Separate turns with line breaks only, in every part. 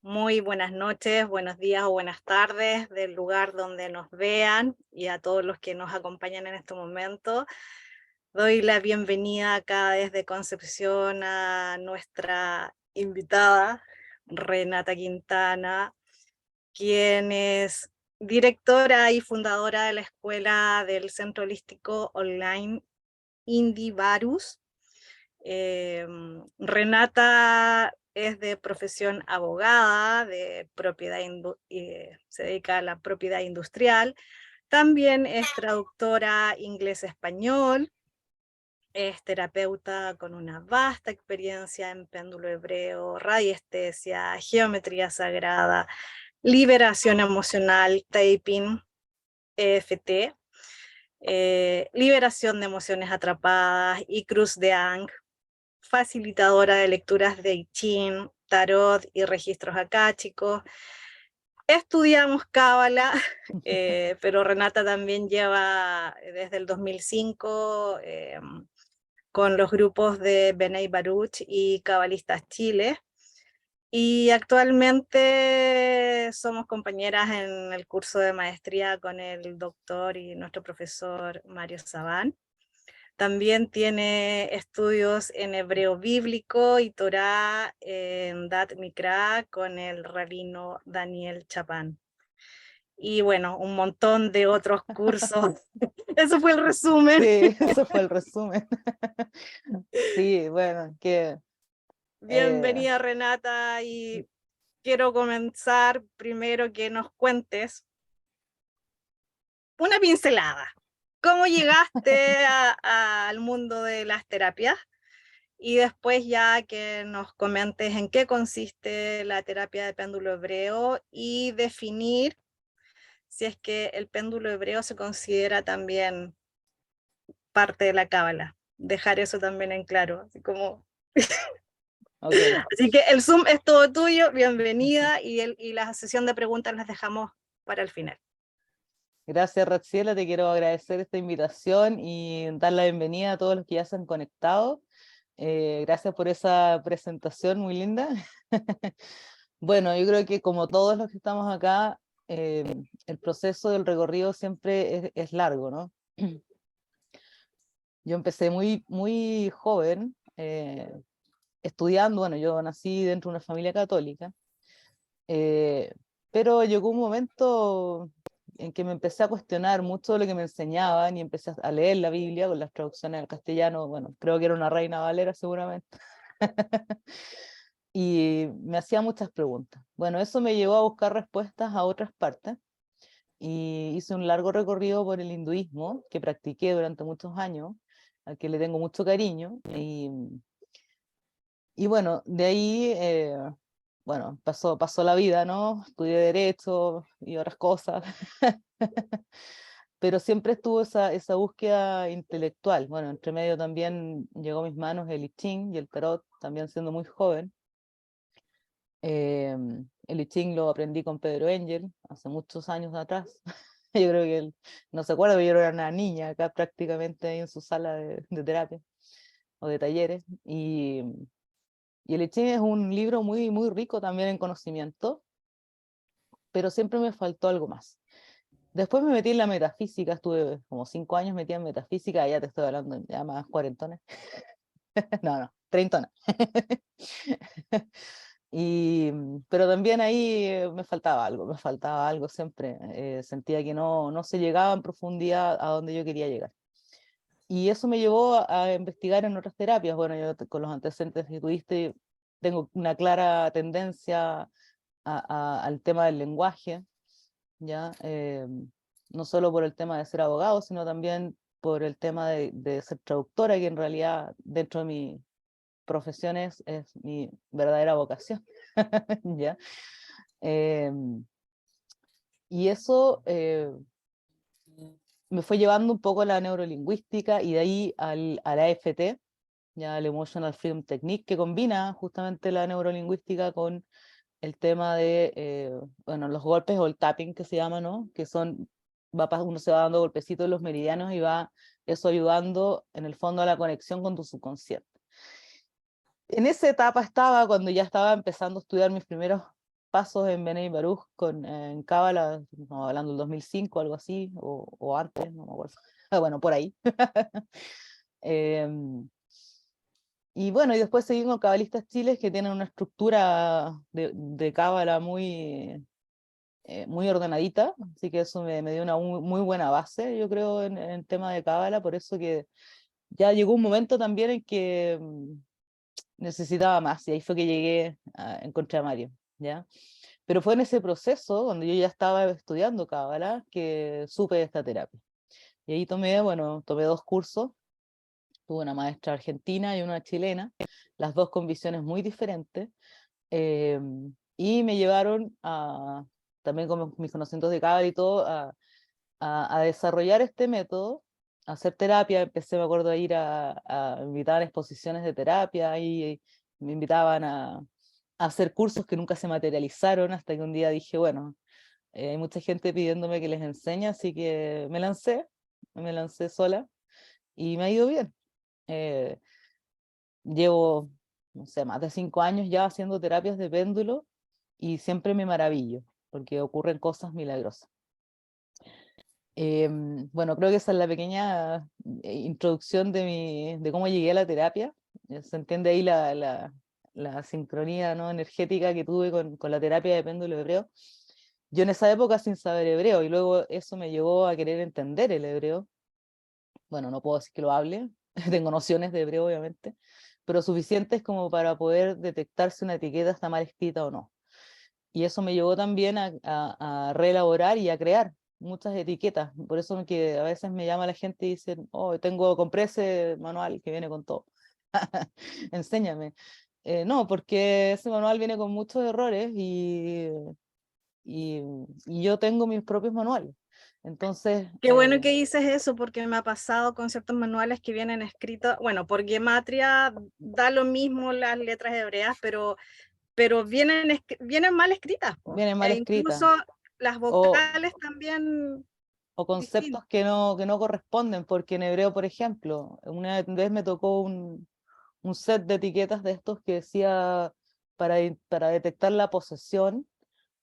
Muy buenas noches, buenos días o buenas tardes del lugar donde nos vean y a todos los que nos acompañan en este momento. Doy la bienvenida acá desde Concepción a nuestra invitada, Renata Quintana, quien es directora y fundadora de la Escuela del Centro Holístico Online Indivarus. Renata es de profesión abogada, de propiedad se dedica a la propiedad industrial. También es traductora inglés-español, es terapeuta con una vasta experiencia en péndulo hebreo, radiestesia, geometría sagrada, liberación emocional, taping, EFT, liberación de emociones atrapadas y cruz de Ang, facilitadora de lecturas de I Ching, tarot y registros akáshicos. Estudiamos Cábala, pero Renata también lleva desde el 2005 con los grupos de Benay Baruch y Cabalistas Chile. Y actualmente somos compañeras en el curso de maestría con el doctor y nuestro profesor Mario Sabán. También tiene estudios en hebreo bíblico y Torá en Dat Mikra con el rabino Daniel Chapán. Y bueno, un montón de otros cursos. Eso fue el resumen.
Sí, eso fue el resumen. Sí, bueno, eh,
Bienvenida Renata y quiero comenzar primero que nos cuentes una pincelada. ¿Cómo llegaste al mundo de las terapias? Y después ya que nos comentes en qué consiste la terapia de péndulo hebreo y definir si es que el péndulo hebreo se considera también parte de la cábala. Dejar eso también en claro, así como...
ok.
Así que el Zoom es todo tuyo, bienvenida, y la sesión de preguntas las dejamos para el final.
Gracias, Ratsiela, te quiero agradecer esta invitación y dar la bienvenida a todos los que ya se han conectado. Gracias por esa presentación muy linda. Bueno, yo creo que como todos los que estamos acá, el proceso del recorrido siempre es largo, ¿no? Yo empecé muy joven, estudiando, bueno, yo nací dentro de una familia católica, eh, pero llegó un momento en que me empecé a cuestionar mucho de lo que me enseñaban y empecé a leer la Biblia con las traducciones al castellano, bueno, creo que era una Reina Valera seguramente, y me hacía muchas preguntas. Bueno, eso me llevó a buscar respuestas a otras partes y hice un largo recorrido por el hinduismo que practiqué durante muchos años, al que le tengo mucho cariño, y bueno, de ahí, bueno, pasó la vida, ¿no? Estudié Derecho y otras cosas, pero siempre estuvo esa búsqueda intelectual. Bueno, entre medio también llegó a mis manos el I Ching y el Tarot, también siendo muy joven. El I Ching lo aprendí con Pedro Engel hace muchos años atrás. Yo creo que él no se acuerda, pero yo era una niña acá prácticamente ahí en su sala de terapia o de talleres. Y el I Ching es un libro muy rico también en conocimiento, pero siempre me faltó algo más. Después me metí en la metafísica, estuve como 5 años metida en metafísica, ya te estoy hablando ya más cuarentones, no, treintones. Pero también ahí me faltaba algo siempre, sentía que no se llegaba en profundidad a donde yo quería llegar. Y eso me llevó a investigar en otras terapias. Bueno, yo con los antecedentes que tuviste, tengo una clara tendencia al tema del lenguaje, ¿ya? No solo por el tema de ser abogado, sino también por el tema de ser traductora, que en realidad dentro de mi profesión es mi verdadera vocación, ¿ya? Y eso me fue llevando un poco a la neurolingüística y de ahí a la EFT, ya el Emotional Freedom Technique, que combina justamente la neurolingüística con el tema de, bueno, los golpes o el tapping que se llama, ¿no? Que son, uno se va dando golpecitos en los meridianos y va eso ayudando en el fondo a la conexión con tu subconsciente. En esa etapa estaba cuando ya estaba empezando a estudiar mis primeros pasos en Benay Baruch en Cábala, no, hablando del 2005, algo así, o antes, no me acuerdo. Bueno, por ahí. Em, y bueno, y después seguí con Cabalistas Chiles, que tienen una estructura de Cábala muy ordenadita, así que eso me dio una muy buena base, yo creo, en el tema de Cábala, por eso que ya llegó un momento también en que necesitaba más, y ahí fue que llegué a encontrar a Mario, ¿ya? Pero fue en ese proceso, donde yo ya estaba estudiando Cábala, que supe de esta terapia. Y ahí tomé 2 cursos, tuve una maestra argentina y una chilena, las dos con visiones muy diferentes, eh, y me llevaron también con mis conocimientos de Cábala y todo, a desarrollar este método, a hacer terapia. Empecé, me acuerdo, a ir me invitaban a exposiciones de terapia y me invitaban a hacer cursos que nunca se materializaron, hasta que un día dije, bueno, hay mucha gente pidiéndome que les enseñe, así que me lancé sola y me ha ido bien. Eh, Llevo, no sé, más de 5 años ya haciendo terapias de péndulo y siempre me maravillo, porque ocurren cosas milagrosas. Bueno, creo que esa es la pequeña introducción de cómo llegué a la terapia. Se entiende ahí la sincronía, ¿no?, energética que tuve con la terapia de péndulo hebreo. Yo en esa época sin saber hebreo, y luego eso me llevó a querer entender el hebreo. Bueno, no puedo decir que lo hable, tengo nociones de hebreo obviamente, pero suficientes como para poder detectar si una etiqueta está mal escrita o no. Y eso me llevó también a reelaborar y a crear muchas etiquetas. Por eso que a veces me llama la gente y dicen, oh, compré ese manual que viene con todo. Enséñame. No, porque ese manual viene con muchos errores y yo tengo mis propios manuales. Entonces,
Qué bueno que dices eso, porque me ha pasado con ciertos manuales que vienen escritos, bueno, por gematria da lo mismo las letras hebreas, pero vienen mal escritas, po.
vienen mal
E
escritas.
incluso las
O,
vocales también
o conceptos
distintas.
que no corresponden, porque en hebreo, por ejemplo, una vez me tocó un set de etiquetas de estos que decía para detectar la posesión.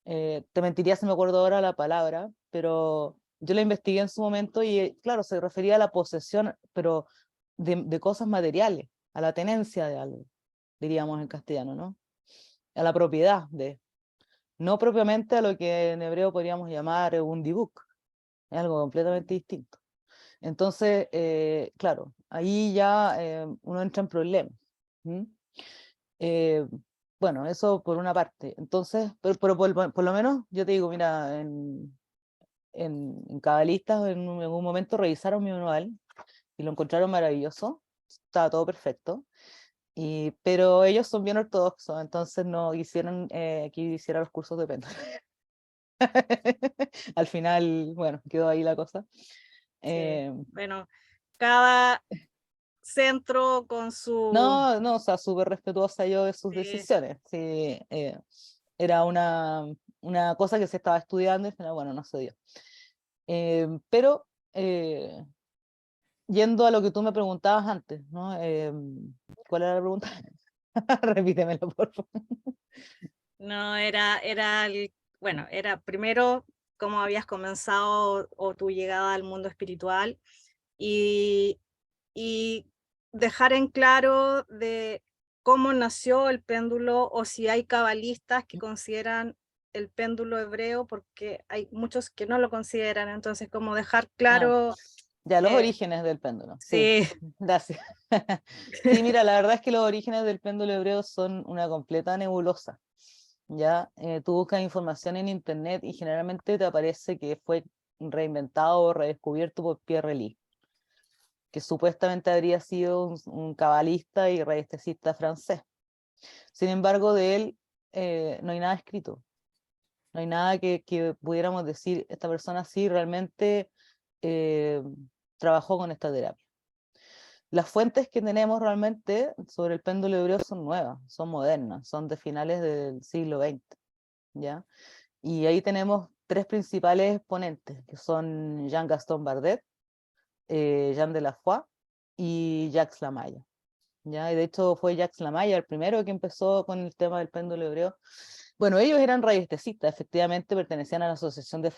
Te mentiría si me acuerdo ahora la palabra, pero yo la investigué en su momento y claro, se refería a la posesión, pero de cosas materiales, a la tenencia de algo, diríamos en castellano, ¿no? A la propiedad de, no propiamente a lo que en hebreo podríamos llamar un dibuk, es algo completamente distinto. Entonces, claro, ahí ya uno entra en problemas. ¿Mm? Eh, bueno, eso por una parte. Entonces, pero por lo menos yo te digo, mira, en Cabalistas en un momento revisaron mi manual y lo encontraron maravilloso, estaba todo perfecto, pero ellos son bien ortodoxos, entonces no quisieron que hiciera los cursos de péndulo. Al final, bueno, quedó ahí la cosa.
Sí.
Eh,
Bueno, cada centro con su...
No, no, o sea, súper respetuosa yo de sus
Sí.
decisiones. Sí, era una cosa que se estaba estudiando y al final, bueno, no se dio. Pero eh, yendo a lo que tú me preguntabas antes, ¿no? ¿Cuál era la pregunta? Repítemelo, por favor.
No, bueno, era primero cómo habías comenzado o tu llegada al mundo espiritual y, y dejar en claro de cómo nació el péndulo o si hay cabalistas que consideran el péndulo hebreo, porque hay muchos que no lo consideran, entonces como dejar
Ah,
claro,
ya, los
eh,
orígenes del péndulo, sí,
sí,
gracias. Sí, mira, la verdad es que los orígenes del péndulo hebreo son una completa nebulosa. Ya, tú buscas información en internet y generalmente te aparece que fue reinventado o redescubierto por Pierre Lee, que supuestamente habría sido un cabalista y radiestesista francés. Sin embargo, de él no hay nada escrito, no hay nada que pudiéramos decir, esta persona sí realmente eh, trabajó con esta terapia. Las fuentes que tenemos realmente sobre el péndulo hebreo son nuevas, son modernas, son de finales del siglo XX, ¿ya? Y ahí tenemos 3 principales ponentes, que son Jean-Gaston Bardet, Jean de la Foix y Jacques Lamaya. ¿Ya? Y de hecho fue Jacques Lamaya el primero que empezó con el tema del péndulo hebreo. Bueno, ellos eran radiestesistas, efectivamente pertenecían a la Asociación de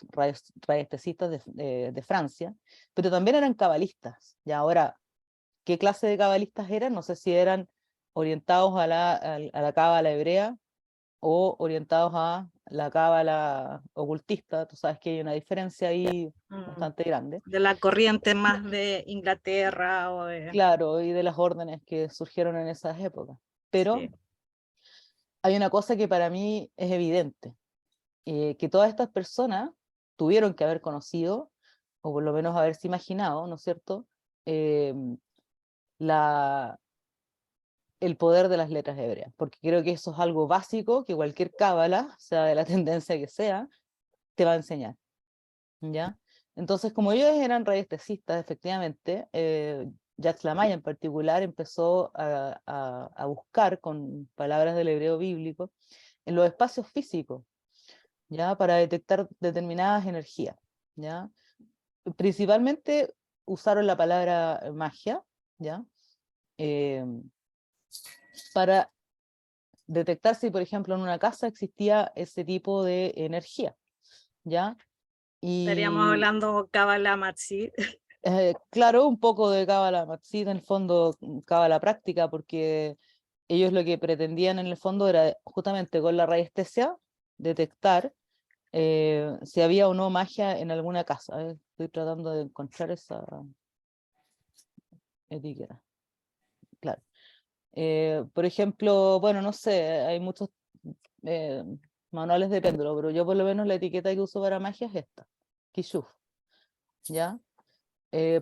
Radiestesistas de Francia, pero también eran cabalistas. Y ahora, ¿qué clase de cabalistas eran? No sé si eran orientados a la cábala hebrea o orientados a la cábala ocultista. Tú sabes que hay una diferencia ahí bastante grande.
De la corriente más de Inglaterra o de...
Claro, y de las órdenes que surgieron en esas épocas. Pero
Sí.
hay una cosa que para mí es evidente, que todas estas personas tuvieron que haber conocido, o por lo menos haberse imaginado, ¿no es cierto?, eh, la, el poder de las letras hebreas, porque creo que eso es algo básico que cualquier cábala, sea de la tendencia que sea, te va a enseñar, ¿ya? Entonces, como ellos eran radiestesistas, efectivamente, Jacques Lamaya en particular empezó a buscar con palabras del hebreo bíblico en los espacios físicos, ¿ya? Para detectar determinadas energías, ¿ya? Principalmente usaron la palabra magia, ¿ya? Eh, para detectar si, por ejemplo, en una casa existía ese tipo de energía, ¿ya?
Estaríamos
Y
hablando Kabbalah Matzi.
claro, un poco de cábala Matzit, en el fondo cábala práctica, porque ellos lo que pretendían en el fondo era justamente con la radiestesia detectar si había o no magia en alguna casa. A ver, estoy tratando de encontrar esa etiqueta. Claro. Por ejemplo, bueno, no sé, hay muchos eh, manuales de péndulo, pero yo por lo menos la etiqueta que uso para magia es esta, Kishuf, ¿ya?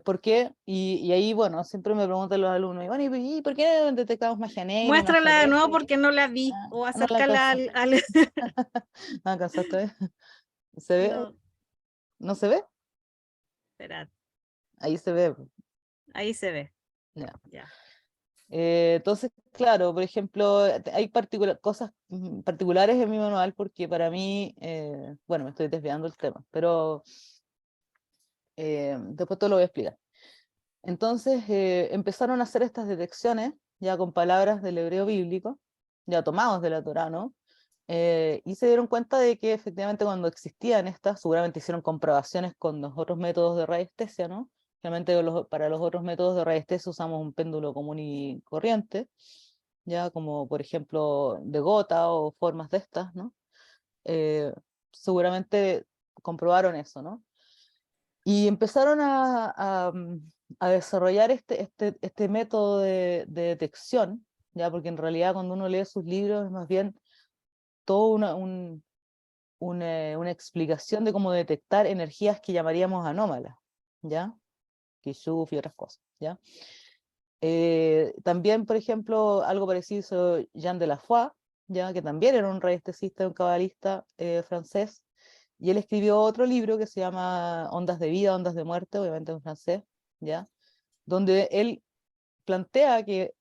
¿Por qué? Y ahí, bueno, siempre me preguntan los alumnos, y bueno, ¿y por qué detectamos magia negra y magia
Muéstrala de nuevo
roja?
porque no la vi.
Ah,
O
no la
acércala
alcanzó.
al...
¿No alcanzaste a ver? ¿Se ve?
No,
¿No se ve?
espera,
Ahí se ve.
ahí se ve.
Ya.
Ya.
Entonces, claro, por ejemplo, hay cosas particulares en mi manual porque para mí, bueno, me estoy desviando del tema, pero después te lo voy a explicar. Entonces, empezaron a hacer estas detecciones ya con palabras del hebreo bíblico, ya tomados de la Torá, ¿no? Y se dieron cuenta de que efectivamente cuando existían estas, seguramente hicieron comprobaciones con los otros métodos de radiestesia, ¿no? Realmente para los otros métodos de radiestesia usamos un péndulo común y corriente, ya como por ejemplo de gota o formas de estas, ¿no? Eh, seguramente comprobaron eso, ¿no? Y empezaron a desarrollar este método de detección, ya porque en realidad cuando uno lee sus libros es más bien toda una explicación de cómo detectar energías que llamaríamos anómalas, ¿ya? Kishuf y otras cosas, ¿ya? También, por ejemplo, algo parecido hizo Jean de la Foix, ¿ya? Que también era un radiestesista, un cabalista francés, y él escribió otro libro que se llama Ondas de vida, Ondas de muerte, obviamente en francés, ¿ya? Donde él plantea que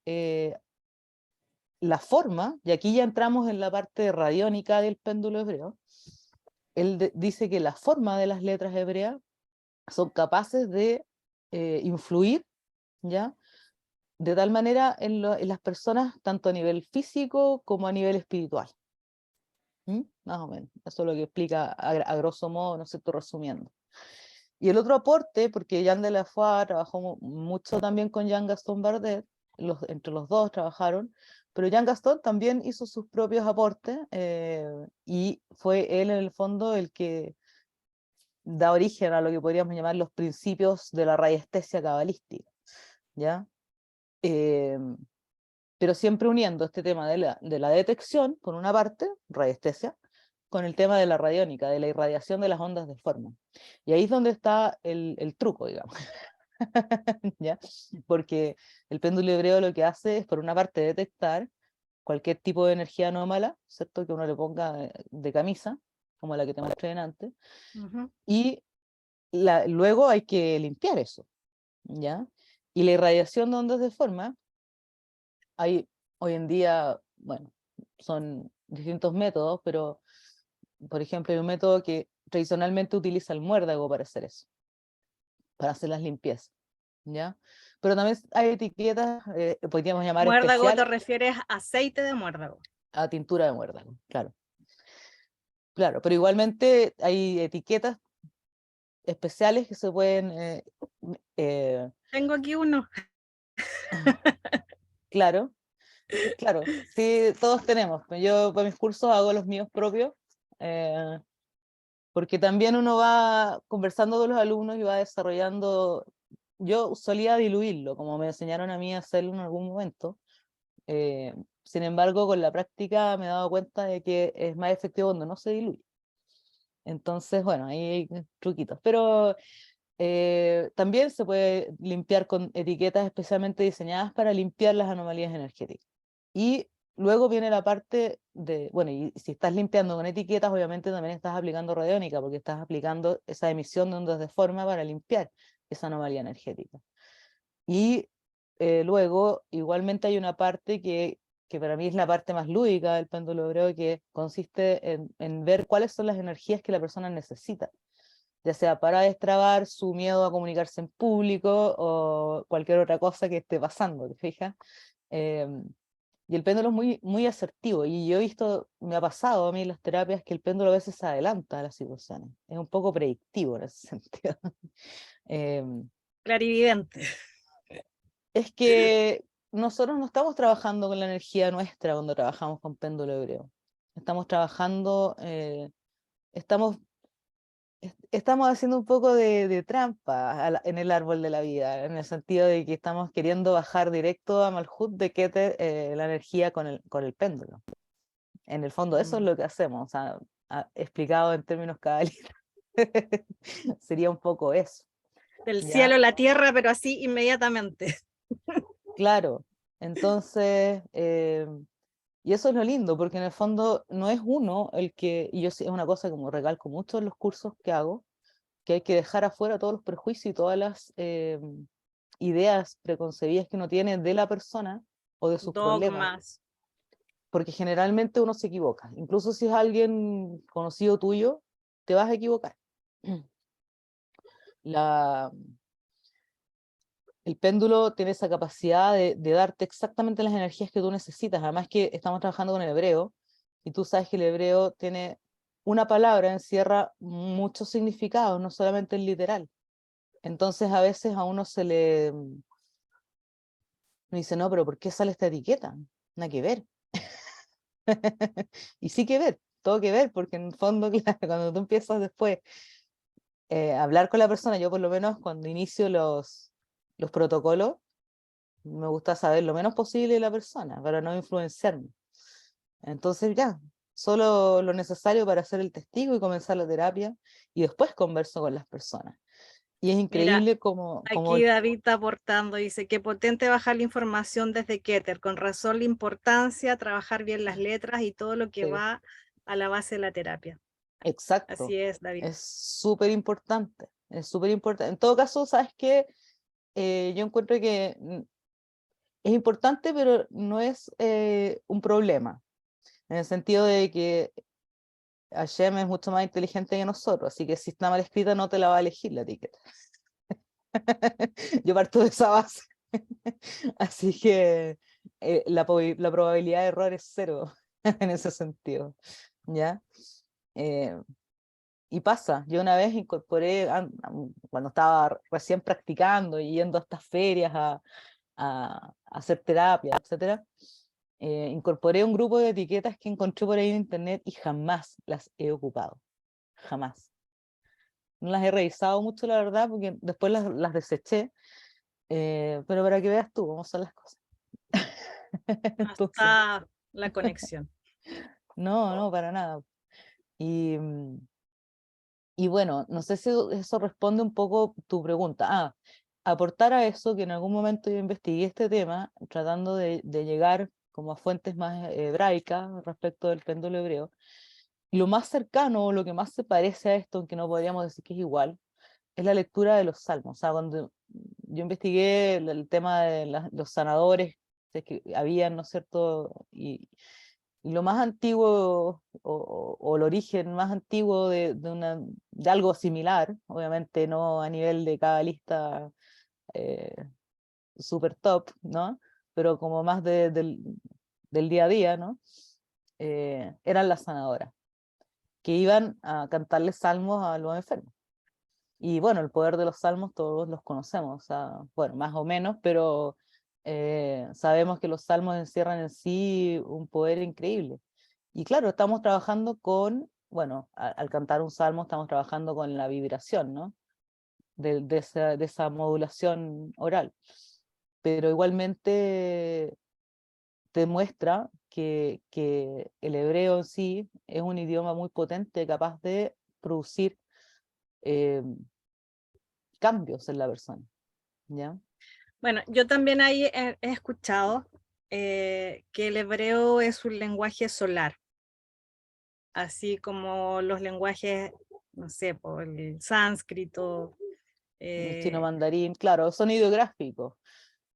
la forma, y aquí ya entramos en la parte radiónica del péndulo hebreo, él dice que la forma de las letras hebreas son capaces de influir, ¿ya? De tal manera en las personas, tanto a nivel físico como a nivel espiritual. ¿Mm? Más o menos. Eso es lo que explica a grosso modo, no sé, estoy resumiendo. Y el otro aporte, porque Jean de la Foix trabajó mucho también con Jean Gaston Bardet, entre los dos trabajaron, pero Jean Gaston también hizo sus propios aportes y fue él en el fondo el que da origen a lo que podríamos llamar los principios de la radiestesia cabalística, ¿ya? Eh, pero siempre uniendo este tema de la detección, por una parte, radiestesia, con el tema de la radiónica, de la irradiación de las ondas de forma. Y ahí es donde está el truco, digamos. ¿Ya? Porque el péndulo hebreo lo que hace es, por una parte, detectar cualquier tipo de energía anómala, ¿cierto? Que uno le ponga de camisa, como la que te mostré antes,
Ujú.
y luego hay que limpiar eso, ¿ya? Y la irradiación de ondas de forma, hay hoy en día, bueno, son distintos métodos, pero por ejemplo hay un método que tradicionalmente utiliza el muérdago para hacer eso, para hacer las limpiezas, ¿ya? Pero también hay etiquetas, podríamos llamar
Muérdago, ¿te
especiales,
refieres a aceite de muérdago?
a tintura de muérdago, claro. Claro, pero igualmente hay etiquetas especiales que se pueden,
Tengo aquí uno.
claro, claro, sí, todos tenemos. Yo para mis cursos hago los míos propios, eh, porque también uno va conversando con los alumnos y va desarrollando. Yo solía diluirlo, como me enseñaron a mí a hacerlo en algún momento. eh, Sin embargo, con la práctica me he dado cuenta de que es más efectivo cuando no se diluye. Entonces, bueno, ahí hay truquitos. Pero también se puede limpiar con etiquetas especialmente diseñadas para limpiar las anomalías energéticas. Y luego viene la parte de, bueno, y si estás limpiando con etiquetas, obviamente también estás aplicando radiónica, porque estás aplicando esa emisión de ondas de forma para limpiar esa anomalía energética. Y luego, igualmente hay una parte que para mí es la parte más lúdica del péndulo hebreo, que consiste en ver cuáles son las energías que la persona necesita, ya sea para destrabar su miedo a comunicarse en público o cualquier otra cosa que esté pasando, ¿te fijas? Y el péndulo es muy, muy asertivo, y yo he visto, me ha pasado a mí en las terapias, que el péndulo a veces se adelanta a las situaciones, es un poco predictivo en ese sentido.
Clarividente.
Es que nosotros no estamos trabajando con la energía nuestra cuando trabajamos con péndulo hebreo. Estamos trabajando, estamos estamos haciendo un poco de trampa en el árbol de la vida, en el sentido de que estamos queriendo bajar directo a Malhut de Keter la energía con el péndulo. En el fondo, eso es lo que hacemos, o sea, explicado en términos cabalistas. Sería un poco eso,
Del
¿ya?
cielo a la tierra, pero así inmediatamente.
Claro. Entonces, y eso es lo lindo, porque en el fondo no es uno el que, y yo es una cosa como recalco mucho en los cursos que hago, que hay que dejar afuera todos los prejuicios y todas las ideas preconcebidas que uno tiene de la persona o de sus problemas,
Dogmas.
porque generalmente uno se equivoca, incluso si es alguien conocido tuyo, te vas a equivocar. La, el péndulo tiene esa capacidad de darte exactamente las energías que tú necesitas, además que estamos trabajando con el hebreo, y tú sabes que el hebreo tiene una palabra, encierra muchos significados, no solamente el literal. Entonces a veces a uno me dice, no, pero ¿por qué sale esta etiqueta? Nada que ver. Y sí que ver, todo que ver, porque en el fondo, claro, cuando tú empiezas después a hablar con la persona, yo por lo menos cuando inicio los protocolos, me gusta saber lo menos posible de la persona para no influenciarme. Entonces ya, solo lo necesario para ser el testigo y comenzar la terapia, y después converso con las personas. Y es
Mira,
increíble como
aquí David está aportando, dice, qué potente bajar la información desde Keter, con razón la importancia, trabajar bien las letras y todo lo que
sí,
va a la base de la terapia.
exacto,
Así es, David.
es súper importante, es súper importante. En todo caso, ¿sabes qué? Yo encuentro que es importante, pero no es un problema, en el sentido de que Hashem es mucho más inteligente que nosotros, así que si está mal escrita no te la va a elegir la etiqueta. Yo parto de esa base. Así que la probabilidad de error es cero en ese sentido, ¿ya? Eh, y pasa, yo una vez incorporé, cuando estaba recién practicando y yendo a estas ferias a hacer terapia, etcétera, incorporé un grupo de etiquetas que encontré por ahí en internet y jamás las he ocupado, jamás. No las he revisado mucho, la verdad, porque después las deseché, pero para que veas tú cómo son las cosas.
No
Entonces,
está la conexión.
no, no, para nada. Y, y bueno, no sé si eso responde un poco tu pregunta. Aportar a eso, que en algún momento yo investigué este tema, tratando de llegar como a fuentes más hebraicas respecto del péndulo hebreo. Y lo más cercano, o lo que más se parece a esto, aunque no podríamos decir que es igual, es la lectura de los salmos. O sea, cuando yo investigué el tema de los sanadores, si es que habían, ¿no es cierto? Y lo más antiguo, o el origen más antiguo de algo similar, obviamente no a nivel de cabalista eh, super top, ¿no? Pero como más del día a día, ¿no? Eran las sanadoras, que iban a cantarles salmos a los enfermos. Y bueno, el poder de los salmos todos los conocemos, o sea, bueno, más o menos, pero sabemos que los salmos encierran en sí un poder increíble. Y claro, estamos trabajando con, bueno, al cantar un salmo estamos trabajando con la vibración, ¿no? De esa modulación oral. Pero igualmente te muestra que el hebreo en sí es un idioma muy potente, capaz de producir eh, cambios en la persona, ¿ya?
Bueno, yo también ahí he escuchado que el hebreo es un lenguaje solar, así como los lenguajes, no sé, por el sánscrito.
El chino
eh,
mandarín, claro, son ideográficos,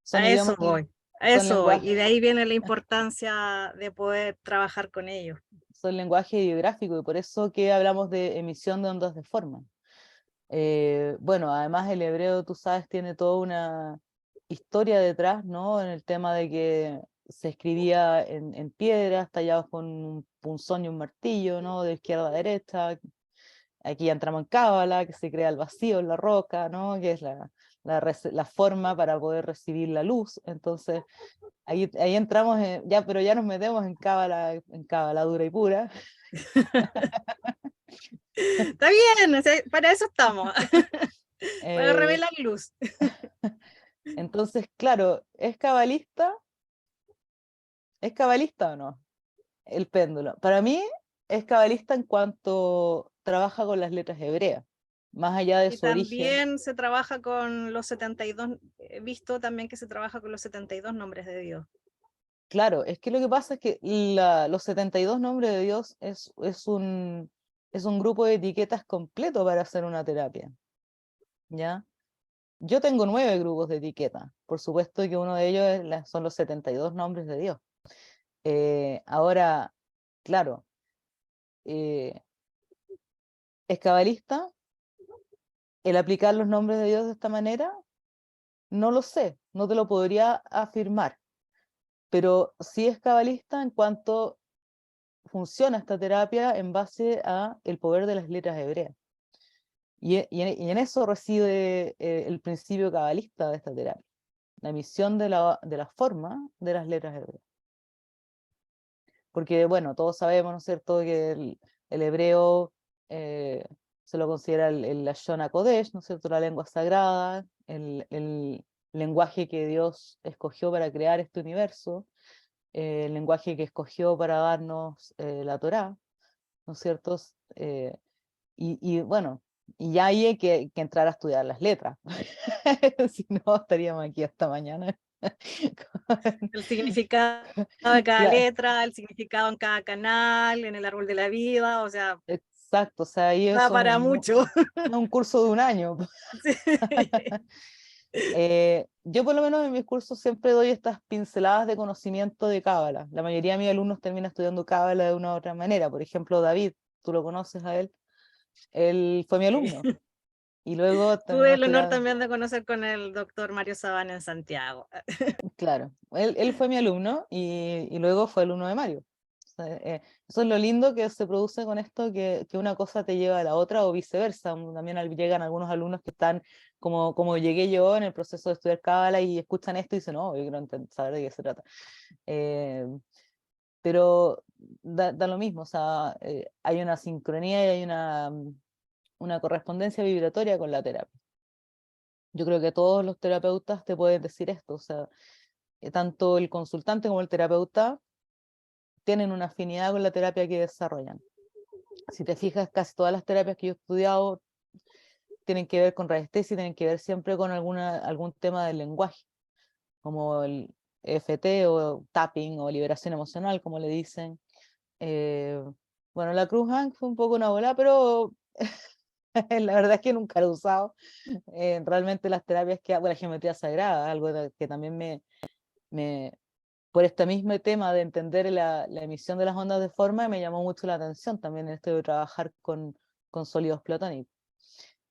son
a
idiomas,
eso voy, a
son
eso voy.
lenguajes,
Y de ahí viene la importancia de poder trabajar con ellos.
son lenguaje ideográfico, y por eso que hablamos de emisión de ondas de forma. Bueno, además el hebreo, tú sabes, tiene toda una historia detrás, ¿no? En el tema de que se escribía en piedras, tallados con un punzón y un martillo, ¿no? De izquierda a derecha. Aquí ya entramos en Cábala, que se crea el vacío en la roca, ¿no? Que es la forma para poder recibir la luz. Entonces, ahí entramos, ya, pero ya nos metemos en Cábala dura y pura.
Está bien, o sea, para eso estamos, para
Eh,
revelar luz.
entonces, claro, ¿es cabalista o no? El péndulo. Para mí es cabalista en cuanto trabaja con las letras hebreas, más allá de
Y
su origen.
también se trabaja con los 72, he visto también que se trabaja con los 72 nombres de Dios.
Claro, es que lo que pasa es que los 72 nombres de Dios es un grupo de etiquetas completo para hacer una terapia, ¿ya? Yo tengo 9 grupos de etiquetas, por supuesto que uno de ellos son los 72 nombres de Dios. Ahora, claro, eh, es cabalista el aplicar los nombres de Dios de esta manera. No lo sé, no te lo podría afirmar, pero sí es cabalista en cuanto funciona esta terapia en base a el poder de las letras hebreas. Y en eso reside el principio cabalista de esta terapia, la emisión de la forma de las letras hebreas. Porque, bueno, todos sabemos, ¿no es cierto?, que el hebreo se lo considera el Lashon HaKodesh, ¿no es cierto?, la lengua sagrada, el lenguaje que Dios escogió para crear este universo, el lenguaje que escogió para darnos la Torá, ¿no es cierto? Y bueno, y ya ahí hay que entrar a estudiar las letras, si no estaríamos aquí hasta mañana.
El significado de cada
Claro,
letra, el significado en cada canal, en el árbol de la vida, o sea,
exacto, o sea, ahí
da para mucho.
es un curso de un año.
Sí.
Yo por lo menos en mis cursos siempre doy estas pinceladas de conocimiento de Cábala. La mayoría de mis alumnos termina estudiando Cábala de una u otra manera. Por ejemplo, David, tú lo conoces a él fue mi alumno. Y luego
Tuve
terminó
el honor
estudiando,
también de conocer con el doctor Mario Sabana en Santiago.
claro, él fue mi alumno y luego fue alumno de Mario. O sea, eso es lo lindo que se produce con esto, que una cosa te lleva a la otra o viceversa. También llegan algunos alumnos que están como llegué yo en el proceso de estudiar Cábala y escuchan esto y dicen, no, yo quiero saber de qué se trata. Eh, pero da lo mismo, o sea, hay una sincronía y hay una correspondencia vibratoria con la terapia. Yo creo que todos los terapeutas te pueden decir esto, o sea, tanto el consultante como el terapeuta tienen una afinidad con la terapia que desarrollan. Si te fijas, casi todas las terapias que yo he estudiado tienen que ver con radiestesia, tienen que ver siempre con algún tema del lenguaje, como el EFT o tapping o liberación emocional, como le dicen. Eh, bueno, la Cruz Hank fue un poco una bola, pero la verdad es que nunca lo he usado. Realmente las terapias que hago, la geometría sagrada, algo que también por este mismo tema de entender la emisión de las ondas de forma, me llamó mucho la atención también esto de trabajar con sólidos platónicos.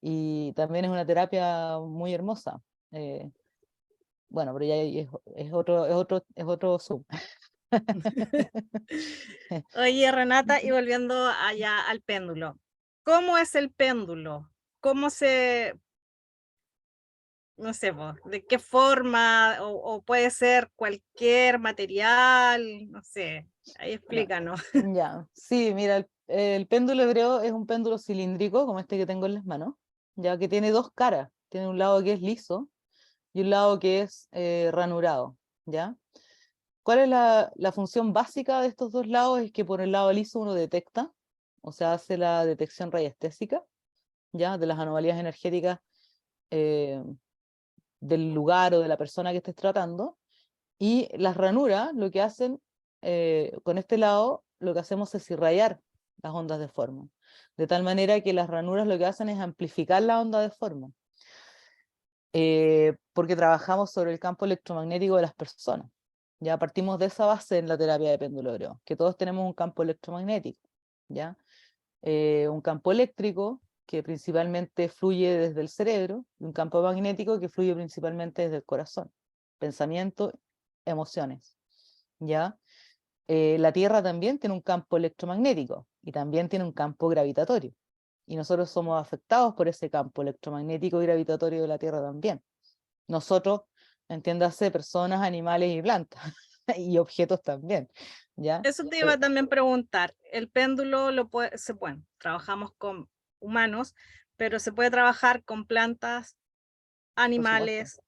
Y también es una terapia muy hermosa. Bueno, pero ya es otro Zoom.
Oye, Renata, y volviendo allá al péndulo, ¿cómo es el péndulo? ¿Cómo se, no sé, po, de qué forma, o puede ser cualquier material, no sé, ahí
Ya,
explícanos.
ya. Sí, mira, el péndulo hebreo es un péndulo cilíndrico, como este que tengo en las manos, ya que tiene dos caras. Tiene un lado que es liso y un lado que es ranurado, ¿ya? ¿Cuál es la función básica de estos dos lados? Es que por el lado liso uno detecta, o sea, hace la detección radiestésica, ¿ya? De las anomalías energéticas eh, del lugar o de la persona que estés tratando. Y las ranuras lo que hacen, con este lado, lo que hacemos es irradiar las ondas de forma. De tal manera que las ranuras lo que hacen es amplificar la onda de forma. Porque trabajamos sobre el campo electromagnético de las personas. Ya partimos de esa base en la terapia de péndulo hebreo, que todos tenemos un campo electromagnético, ¿ya? Un campo eléctrico que principalmente fluye desde el cerebro, y un campo magnético que fluye principalmente desde el corazón, pensamiento, emociones, ¿ya? La Tierra también tiene un campo electromagnético y también tiene un campo gravitatorio. Y nosotros somos afectados por ese campo electromagnético y gravitatorio de la Tierra también. Nosotros, entiéndase, personas, animales y plantas, y objetos también, ¿ya?
Eso te iba a también preguntar, el péndulo bueno, trabajamos con humanos, pero se puede trabajar con plantas,
Por supuesto.
animales,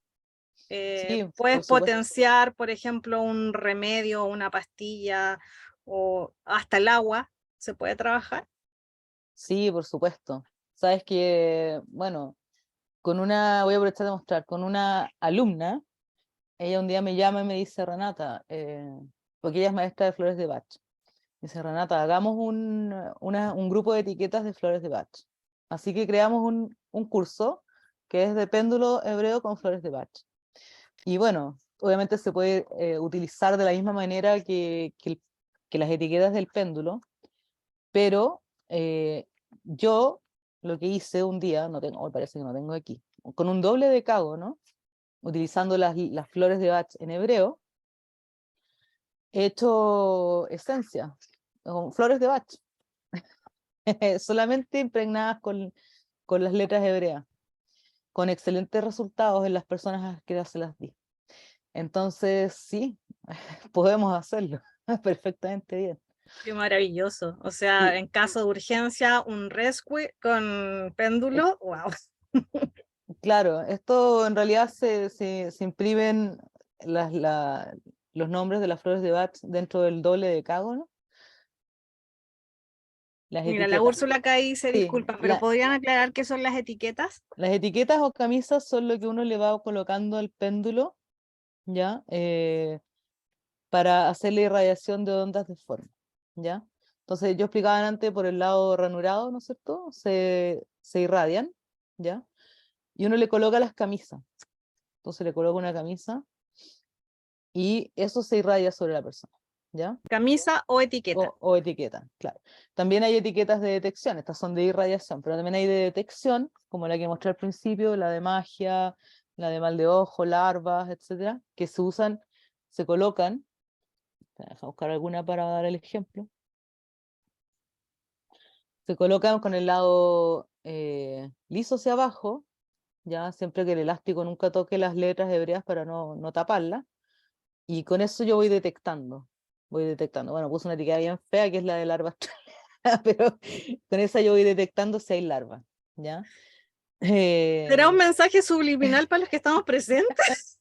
Sí,
puedes
por supuesto.
potenciar, por ejemplo, un remedio, una pastilla o hasta el agua, se puede trabajar.
Sí, por supuesto. Sabes que, bueno, voy a aprovechar de mostrar, con una alumna, ella un día me llama y me dice, Renata, porque ella es maestra de flores de Bach. Dice, Renata, hagamos un grupo de etiquetas de flores de Bach. Así que creamos un curso que es de péndulo hebreo con flores de Bach. Y bueno, obviamente se puede utilizar de la misma manera que las etiquetas del péndulo, pero yo lo que hice un día, no tengo, me parece que no tengo aquí, con un doble decágono, utilizando las flores de Bach en hebreo, he hecho esencia, con flores de Bach, solamente impregnadas con las letras hebreas, con excelentes resultados en las personas a las que se las di. Entonces, sí, podemos hacerlo perfectamente bien.
Qué maravilloso. O sea,
Sí,
en caso de urgencia, un rescue con
eh,
péndulo, wow.
claro, esto en realidad se imprimen las, la- los nombres de las flores de Bach dentro del doble decágono, las
Mira, la
etiquetas.
Úrsula acá dice,
Sí,
disculpa, pero ¿podrían aclarar qué son las etiquetas?
las etiquetas o camisas son lo que uno le va colocando al péndulo, ¿ya? Para hacer la irradiación de ondas de forma, ¿ya? Entonces, yo explicaba antes por el lado ranurado, ¿no es cierto? Se irradian, ¿ya? Y uno le coloca las camisas. Entonces le coloca una camisa y eso se irradia sobre la persona, ¿ya?
Camisa o etiqueta.
O etiqueta, claro. También hay etiquetas de detección, estas son de irradiación, pero también hay de detección, como la que mostré al principio, la de magia, la de mal de ojo, larvas, etcétera, que se usan, se colocan, deja buscar alguna para dar el ejemplo, se colocan con el lado liso hacia abajo, ya siempre que el elástico nunca toque las letras hebreas para no taparlas, y con eso yo voy detectando. Bueno, puse una etiqueta bien fea que es la de larvas, pero con esa yo voy detectando si hay larvas, ¿ya?
¿Será un
Eh,
mensaje subliminal para los que estamos presentes?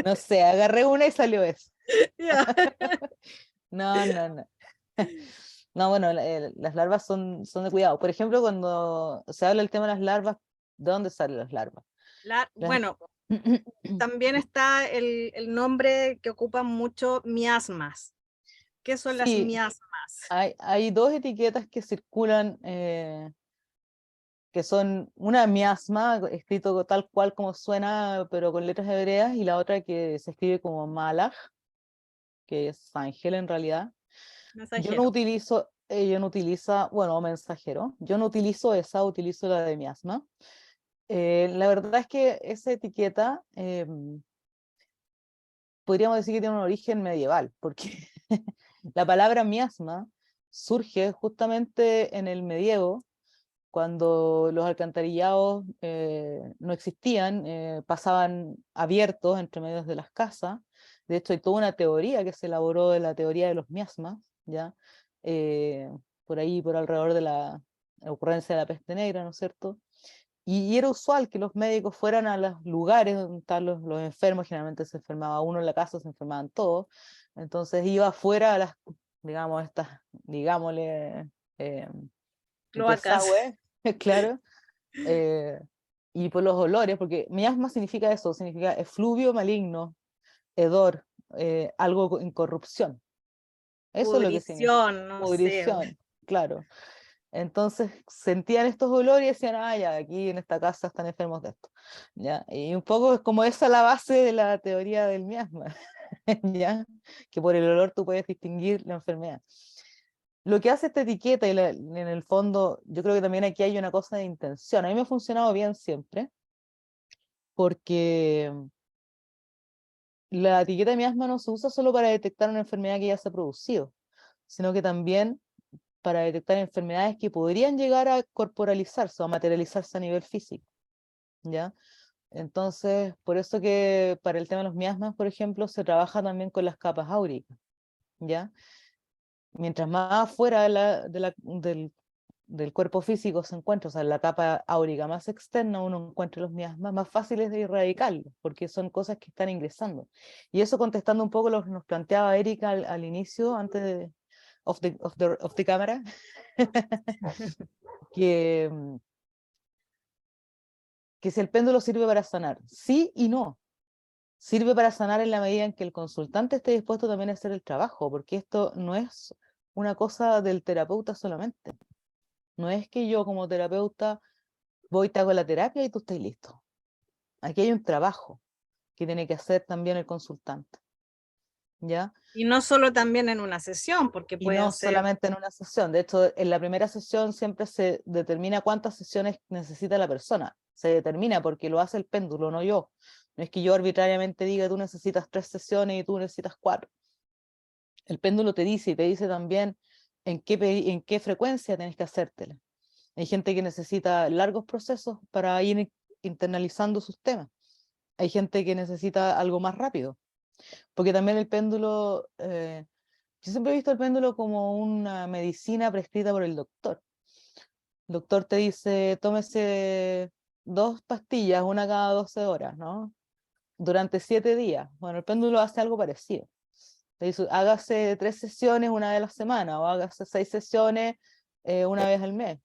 no sé, agarré una y salió eso.
Ya.
No, no, no. No, bueno, las larvas son de cuidado. Por ejemplo, cuando se habla del tema de las larvas, ¿de dónde salen las larvas? Las-
Bueno, también está el nombre que ocupan mucho, miasmas. ¿Qué son las
Sí,
miasmas?
hay dos etiquetas que circulan, que son una miasma, escrito tal cual como suena, pero con letras hebreas, y la otra que se escribe como malach, que es ángel en realidad.
Mensajero.
Yo no utilizo, bueno, mensajero, yo no utilizo esa, utilizo la de miasma. La verdad es que esa etiqueta podríamos decir que tiene un origen medieval, porque La palabra miasma surge justamente en el medievo, cuando los alcantarillados no existían, pasaban abiertos entre medios de las casas. De hecho, hay toda una teoría que se elaboró de la teoría de los miasmas, ¿ya? Por ahí, por alrededor de la ocurrencia de la peste negra, ¿no es cierto? Y era usual que los médicos fueran a los lugares donde estaban los enfermos. Generalmente se enfermaba uno en la casa, se enfermaban todos. Entonces iba afuera a las, digamos, estas, digámosle,
Cloacas.
desagües, claro, eh, y por los olores, porque miasma significa eso, significa efluvio maligno, hedor, algo en corrupción. Eso es lo que significa,
Pudrición, no sé.
pudrición, claro. Entonces sentían estos olores y decían, ah, ya, aquí en esta casa están enfermos de esto. ¿Ya? Y un poco es como esa la base de la teoría del miasma, ¿ya? Que por el olor tú puedes distinguir la enfermedad. Lo que hace esta etiqueta, y en el fondo, yo creo que también aquí hay una cosa de intención. A mí me ha funcionado bien siempre, porque la etiqueta de miasma no se usa solo para detectar una enfermedad que ya se ha producido, sino que también para detectar enfermedades que podrían llegar a corporalizarse o a materializarse a nivel físico, ¿ya? Entonces, por eso que para el tema de los miasmas, por ejemplo, se trabaja también con las capas áuricas, ¿ya? Mientras más afuera del cuerpo físico se encuentra, o sea, en la capa áurica más externa uno encuentra los miasmas, más fáciles de erradicarlos, porque son cosas que están ingresando. Y eso contestando un poco lo que nos planteaba Erika al inicio, antes de off the camera, que, que si el péndulo sirve para sanar, sí y no. Sirve para sanar en la medida en que el consultante esté dispuesto también a hacer el trabajo, porque esto no es una cosa del terapeuta solamente. No es que yo como terapeuta voy, te hago la terapia y tú estás listo. Aquí hay un trabajo que tiene que hacer también el consultante, ¿ya?
Y no solo también en una sesión, porque
Y
pueden
no
ser,
solamente en una sesión. De hecho, en la primera sesión siempre se determina cuántas sesiones necesita la persona. Se determina porque lo hace el péndulo, no yo. No es que yo arbitrariamente diga tú necesitas 3 sesiones y tú necesitas 4. El péndulo te dice, y te dice también en qué frecuencia tienes que hacértela. Hay gente que necesita largos procesos para ir internalizando sus temas. Hay gente que necesita algo más rápido, porque también el péndulo, yo siempre he visto el péndulo como una medicina prescrita por el doctor. El doctor te dice, tómese 2 pastillas, una cada 12 horas, ¿no? Durante 7 días. Bueno, el péndulo hace algo parecido. Te dice, hágase 3 sesiones una vez a la semana, o hágase 6 sesiones una vez al mes.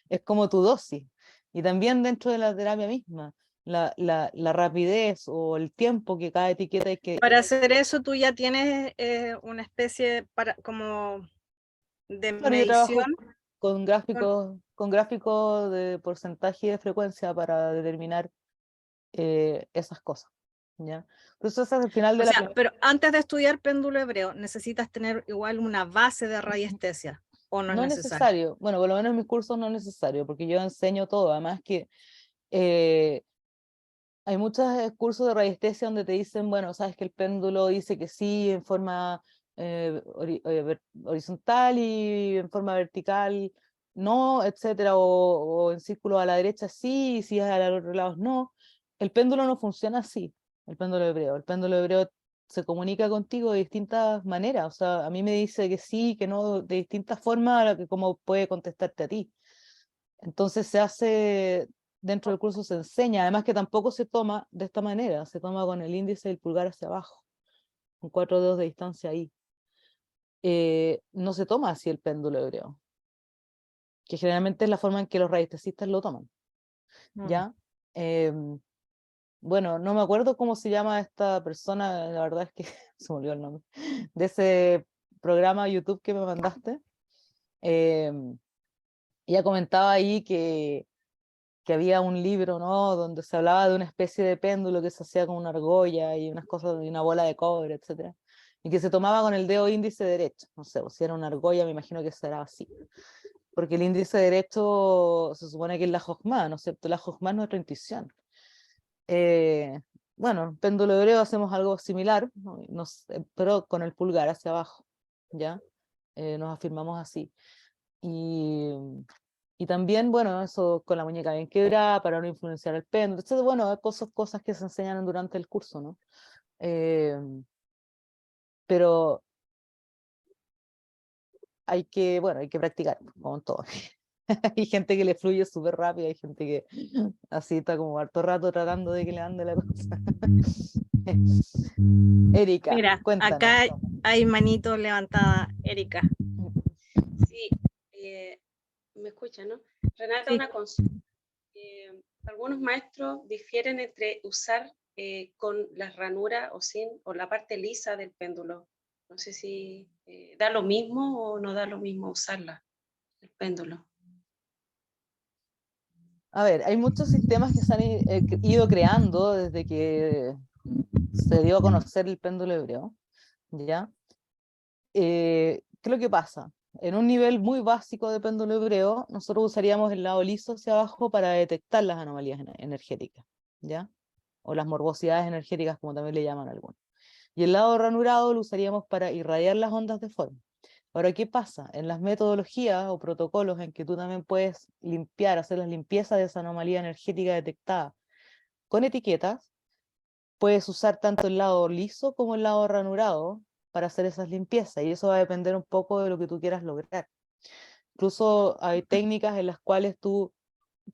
Es como tu dosis. Y también dentro de la terapia misma, la rapidez o el tiempo que cada etiqueta hay que...
para hacer eso tú ya tienes una especie para, como de
Claro, yo
medición.
trabajo con gráficos de porcentaje y de frecuencia para determinar esas cosas, ¿ya? Entonces al final
O
de la
sea,
clase.
pero antes de estudiar péndulo hebreo, necesitas tener igual una base de radiestesia, o no es
No es
necesario.
necesario, bueno, por lo menos en mis cursos no es necesario, porque yo enseño todo, además que eh, hay muchos cursos de radiestesia donde te dicen, bueno, sabes que el péndulo dice que sí en forma horizontal y en forma vertical no, etcétera, o en círculo a la derecha sí, y si es a los otros lados no. El péndulo no funciona así, el péndulo hebreo. El péndulo hebreo se comunica contigo de distintas maneras, o sea, a mí me dice que sí, que no, de distintas formas a la que como puede contestarte a ti. Entonces se hace, dentro del curso se enseña, además que tampoco se toma de esta manera, se toma con el índice y el pulgar hacia abajo, con 4 dedos de distancia ahí. No se toma así el péndulo hebreo, que generalmente es la forma en que los radiestesistas lo toman,
Mm.
¿ya? Bueno, no me acuerdo cómo se llama esta persona, la verdad es que se me olvidó el nombre, de ese programa YouTube que me mandaste. Ella comentaba ahí que había un libro, ¿no? Donde se hablaba de una especie de péndulo que se hacía con una argolla y unas cosas, y una bola de cobre, etcétera, y que se tomaba con el dedo índice derecho. No sé, o si era una argolla, me imagino que será así. Porque el índice derecho se supone que es la Jojma, ¿no es cierto? La Jojma es nuestra intuición. Eh, bueno, péndulo hebreo hacemos algo similar, ¿no? Pero con el pulgar hacia abajo, ¿ya? Nos afirmamos así. Y, y también, bueno, eso con la muñeca bien quebrada para no influenciar el péndulo. Entonces, bueno, cosas que se enseñan durante el curso, ¿no? Eh, pero bueno, hay que practicar, como en todo. Hay gente que le fluye súper rápido, hay gente que así está como harto rato tratando de que le ande la cosa. Erika,
Mira,
cuéntanos.
acá hay manito levantada, Erika.
Sí, me escucha, ¿no? Renata,
Sí.
una consulta. Algunos maestros difieren entre usar con la ranura o sin, o la parte lisa del péndulo. No sé si da lo mismo o no da lo mismo usarla, el péndulo.
A ver, hay muchos sistemas que se han ido creando desde que se dio a conocer el péndulo hebreo, ¿ya? ¿Qué es lo que pasa? En un nivel muy básico de péndulo hebreo, nosotros usaríamos el lado liso hacia abajo para detectar las anomalías energéticas, ¿ya? O las morbosidades energéticas, como también le llaman algunos. Y el lado ranurado lo usaríamos para irradiar las ondas de forma. Ahora, ¿qué pasa? En las metodologías o protocolos en que tú también puedes limpiar, hacer la limpieza de esa anomalía energética detectada con etiquetas, puedes usar tanto el lado liso como el lado ranurado para hacer esas limpiezas, y eso va a depender un poco de lo que tú quieras lograr. Incluso hay técnicas en las cuales tú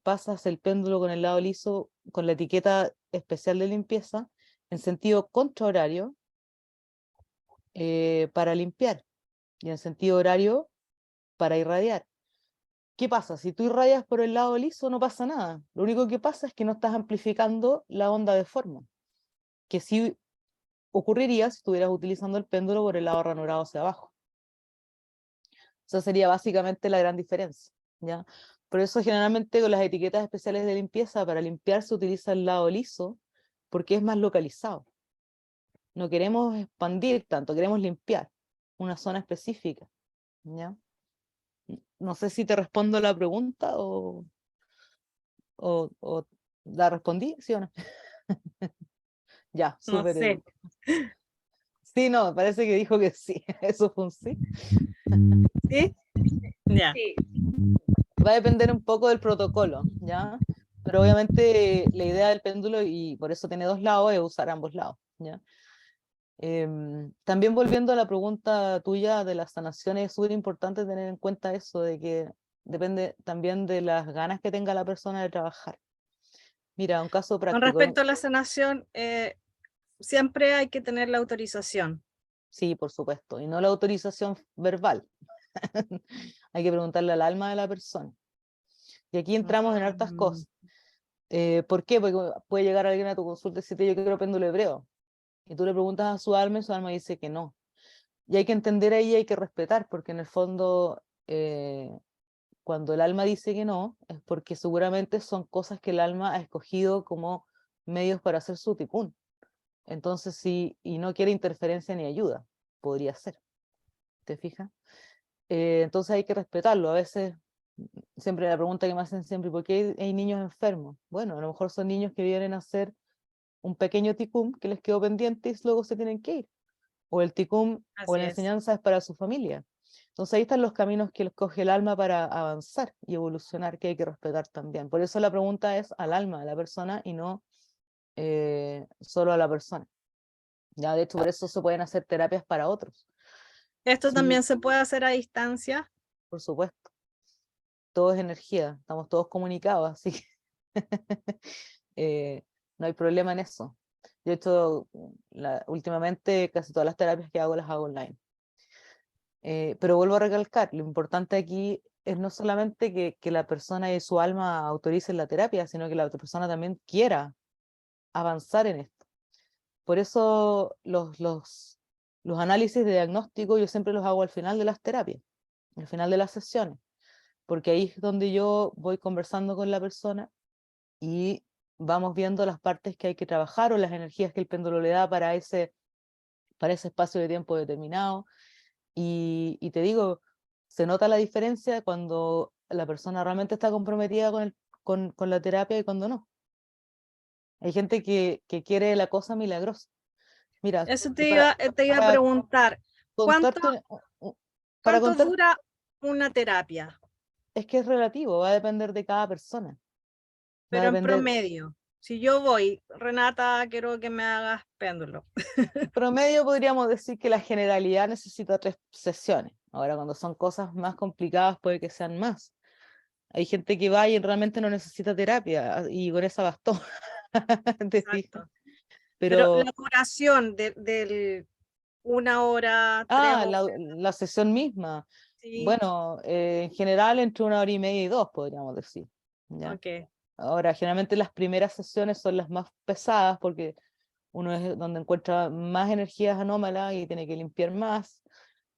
pasas el péndulo con el lado liso, con la etiqueta especial de limpieza, en sentido contrahorario, para limpiar, y en sentido horario para irradiar. ¿Qué pasa? Si tú irradias por el lado liso no pasa nada. Lo único que pasa es que no estás amplificando la onda de forma, que sí ocurriría si estuvieras utilizando el péndulo por el lado ranurado hacia abajo. Esa sería básicamente la gran diferencia, ¿ya? Por eso generalmente con las etiquetas especiales de limpieza, para limpiar se utiliza el lado liso, porque es más localizado. No queremos expandir tanto, queremos limpiar una zona específica, ¿ya? No sé si te respondo la pregunta o la respondí, ¿sí o no? Ya,
No
súper,
sé.
Erika. Sí, no, parece que dijo que sí. Eso fue un sí.
¿Sí? Ya.
Sí,
Va a depender un poco del protocolo, ¿ya? Pero obviamente la idea del péndulo, y por eso tiene dos lados, es usar ambos lados, ¿ya? También volviendo a la pregunta tuya de las sanaciones, es súper importante tener en cuenta eso, de que depende también de las ganas que tenga la persona de trabajar. Mira, un caso
Con
práctico.
respecto a la sanación, siempre hay que tener la autorización.
Sí, por supuesto, y no la autorización verbal. Hay que preguntarle al alma de la persona. Y aquí entramos en hartas
Mm.
cosas. ¿Por qué? Porque puede llegar alguien a tu consulta y decirte yo quiero péndulo hebreo. Y tú le preguntas a su alma y su alma dice que no. Y hay que entender ahí, hay que respetar, porque en el fondo, cuando el alma dice que no, es porque seguramente son cosas que el alma ha escogido como medios para hacer su ticún. Entonces, sí, y no quiere interferencia ni ayuda, podría ser. ¿Te fijas? Entonces hay que respetarlo. A veces, siempre la pregunta que me hacen siempre, ¿por qué hay niños enfermos? Bueno, a lo mejor son niños que vienen a hacer un pequeño ticum que les quedó pendiente y luego se tienen que ir. O el ticum o
Así
la
es.
enseñanza es para su familia. Entonces ahí están los caminos que coge el alma para avanzar y evolucionar, que hay que respetar también. Por eso la pregunta es al alma de la persona y no solo a la persona. Ya, de hecho, por eso se pueden hacer terapias para otros.
Esto
Sí,
también se puede hacer a distancia.
por supuesto. Todo es energía, estamos todos comunicados, así que no hay problema en eso. De hecho, últimamente casi todas las terapias que hago las hago online. Pero vuelvo a recalcar, lo importante aquí es no solamente que la persona y su alma autoricen la terapia, sino que la otra persona también quiera avanzar en esto. Por eso los análisis de diagnóstico yo siempre los hago al final de las terapias, al final de las sesiones, porque ahí es donde yo voy conversando con la persona y vamos viendo las partes que hay que trabajar o las energías que el péndulo le da para ese espacio de tiempo determinado. Y te digo, se nota la diferencia cuando la persona realmente está comprometida con la terapia y cuando no. Hay gente que quiere la cosa milagrosa. Mira,
Eso
para,
te iba a
para
preguntar, ¿cuánto,
contarte, para
cuánto
contar,
dura una terapia?
es que es relativo, va a depender de cada persona. Va a
Pero en
depender,
promedio, si yo voy, Renata, quiero que me hagas péndulo.
promedio podríamos decir que la generalidad necesita 3 sesiones. Ahora, cuando son cosas más complicadas, puede que sean más. Hay gente que va y realmente no necesita terapia y con esa bastó. ¿Te fijas?
Exacto. Pero
Pero,
la duración del 1 hora, 3 horas,
la sesión misma,
sí,
bueno, en general entre 1 hora y media y 2, podríamos decir. ¿Ya?
ok.
Ahora, generalmente las primeras sesiones son las más pesadas porque uno es donde encuentra más energías anómalas y tiene que limpiar más.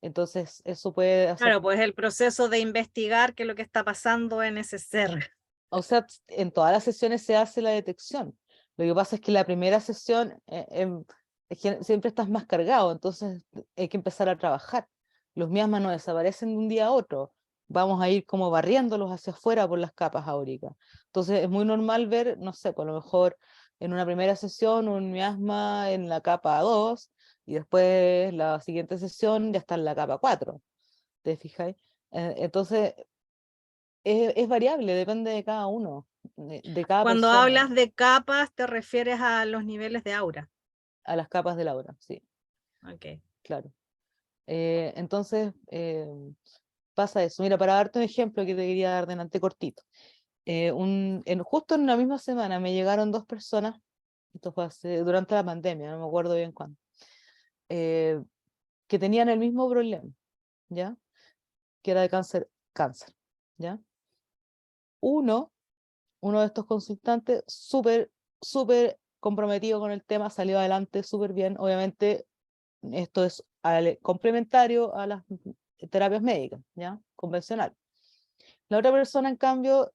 Entonces, eso puede hacer.
Claro, pues el proceso de investigar qué es lo que está pasando en ese ser.
O sea, en todas las sesiones se hace la detección. Lo que pasa es que la primera sesión es que siempre estás más cargado, entonces hay que empezar a trabajar. Los miasmas no desaparecen de un día a otro. Vamos a ir como barriéndolos hacia afuera por las capas áuricas. Entonces es muy normal ver, no sé, por lo mejor en una primera sesión un miasma en la capa 2 y después la siguiente sesión ya está en la capa 4. ¿Te fijáis? Entonces es variable, depende de cada uno, de cada
Cuando
persona,
hablas de capas, te refieres a los niveles de aura.
a las capas de la aura, sí,
Ok.
claro. Entonces, pasa eso. Mira, para darte un ejemplo que te quería dar delante cortito. Justo en una misma semana me llegaron 2 personas, esto fue durante la pandemia, no me acuerdo bien cuándo, eh, que tenían el mismo problema, ¿ya? Que era de cáncer, ¿ya? Uno uno de estos consultantes súper comprometido con el tema, salió adelante súper bien. Obviamente, esto es complementario a las terapias médicas, ¿ya? Convencional. La otra persona, en cambio,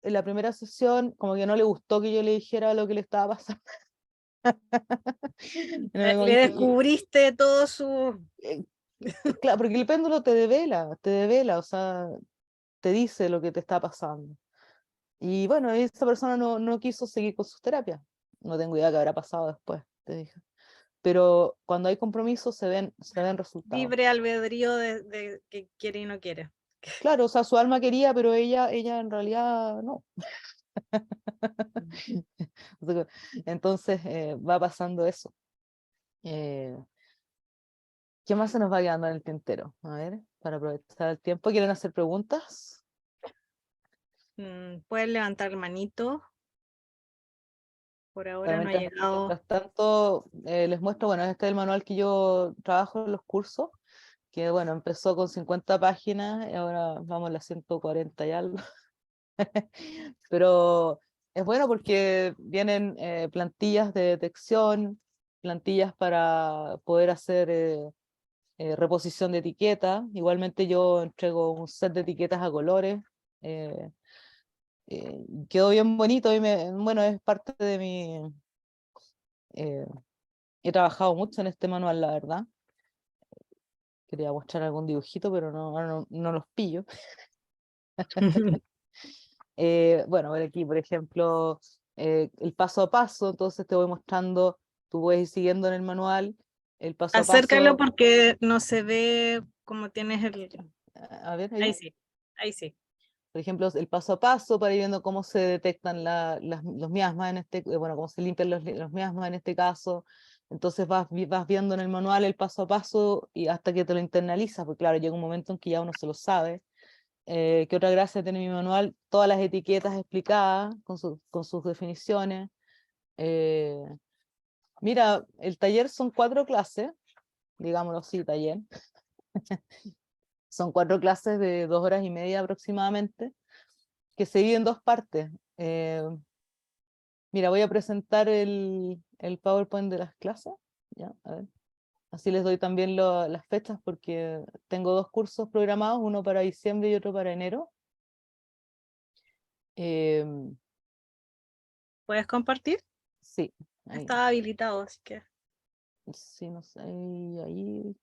en la primera sesión, como que no le gustó que yo le dijera lo que le estaba pasando.
Le descubriste todo su...
Eh, claro, porque el péndulo te devela, o sea, te dice lo que te está pasando. Y bueno, esa persona no quiso seguir con sus terapias. No tengo idea qué habrá pasado después, te dije. Pero cuando hay compromiso se ven resultados.
libre albedrío de que quiere y no quiere.
Claro, o sea, su alma quería, pero ella en realidad no. Entonces va pasando eso. Eh, ¿Qué más se nos va quedando en el tintero? A ver, para aprovechar el tiempo, ¿quieren hacer preguntas?
Puedes levantar la manito. Por
Bueno,
ahora no ha llegado.
mientras tanto, les muestro, bueno, este es el manual que yo trabajo en los cursos, que bueno, empezó con 50 páginas y ahora vamos a las 140 y algo. Pero es bueno porque vienen plantillas de detección, plantillas para poder hacer reposición de etiquetas. Igualmente yo entrego un set de etiquetas a colores. eh, Quedó bien bonito y bueno, es parte de mi... eh, he trabajado mucho en este manual, la verdad. Quería mostrar algún dibujito, pero no los pillo. Bueno, ver aquí, por ejemplo, el paso a paso, entonces te voy mostrando, tú puedes ir siguiendo en el manual, el paso a
Acércalo
paso,
porque no se ve como tienes el...
a ver,
Ahí
ahí,
sí, ahí sí.
por ejemplo, el paso a paso para ir viendo cómo se detectan los miasmas en bueno, cómo se limpian los miasmas en este caso. Entonces vas viendo en el manual el paso a paso y hasta que te lo internalizas, porque claro, llega un momento en que ya uno se lo sabe. Que otra gracia tiene mi manual, todas las etiquetas explicadas con sus definiciones. Eh, Mira, el taller son 4 clases, digámoslo así, taller. Son 4 clases de 2 horas y media aproximadamente, que se dividen en 2 partes. Mira, voy a presentar el PowerPoint de las clases. Ya, a ver. Así les doy también las fechas porque tengo 2 cursos programados, uno para diciembre y otro para enero. Em,
¿Puedes compartir?
sí, ahí,
Está habilitado, así que...
sí, no sé, ahí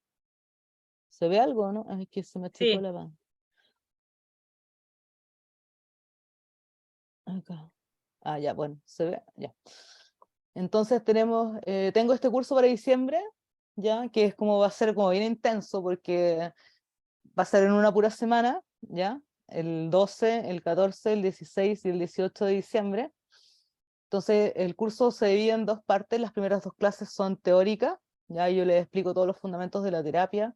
se ve algo, ¿no? Es que se me achicó
Sí,
la pantalla. Acá. Ah, ya, bueno, se ve, ya. Entonces tengo este curso para diciembre, ya, que es como va a ser como bien intenso, porque va a ser en una pura semana, ya, el 12, el 14, el 16 y el 18 de diciembre. Entonces el curso se divide en dos partes, las primeras dos clases son teóricas, ya yo les explico todos los fundamentos de la terapia,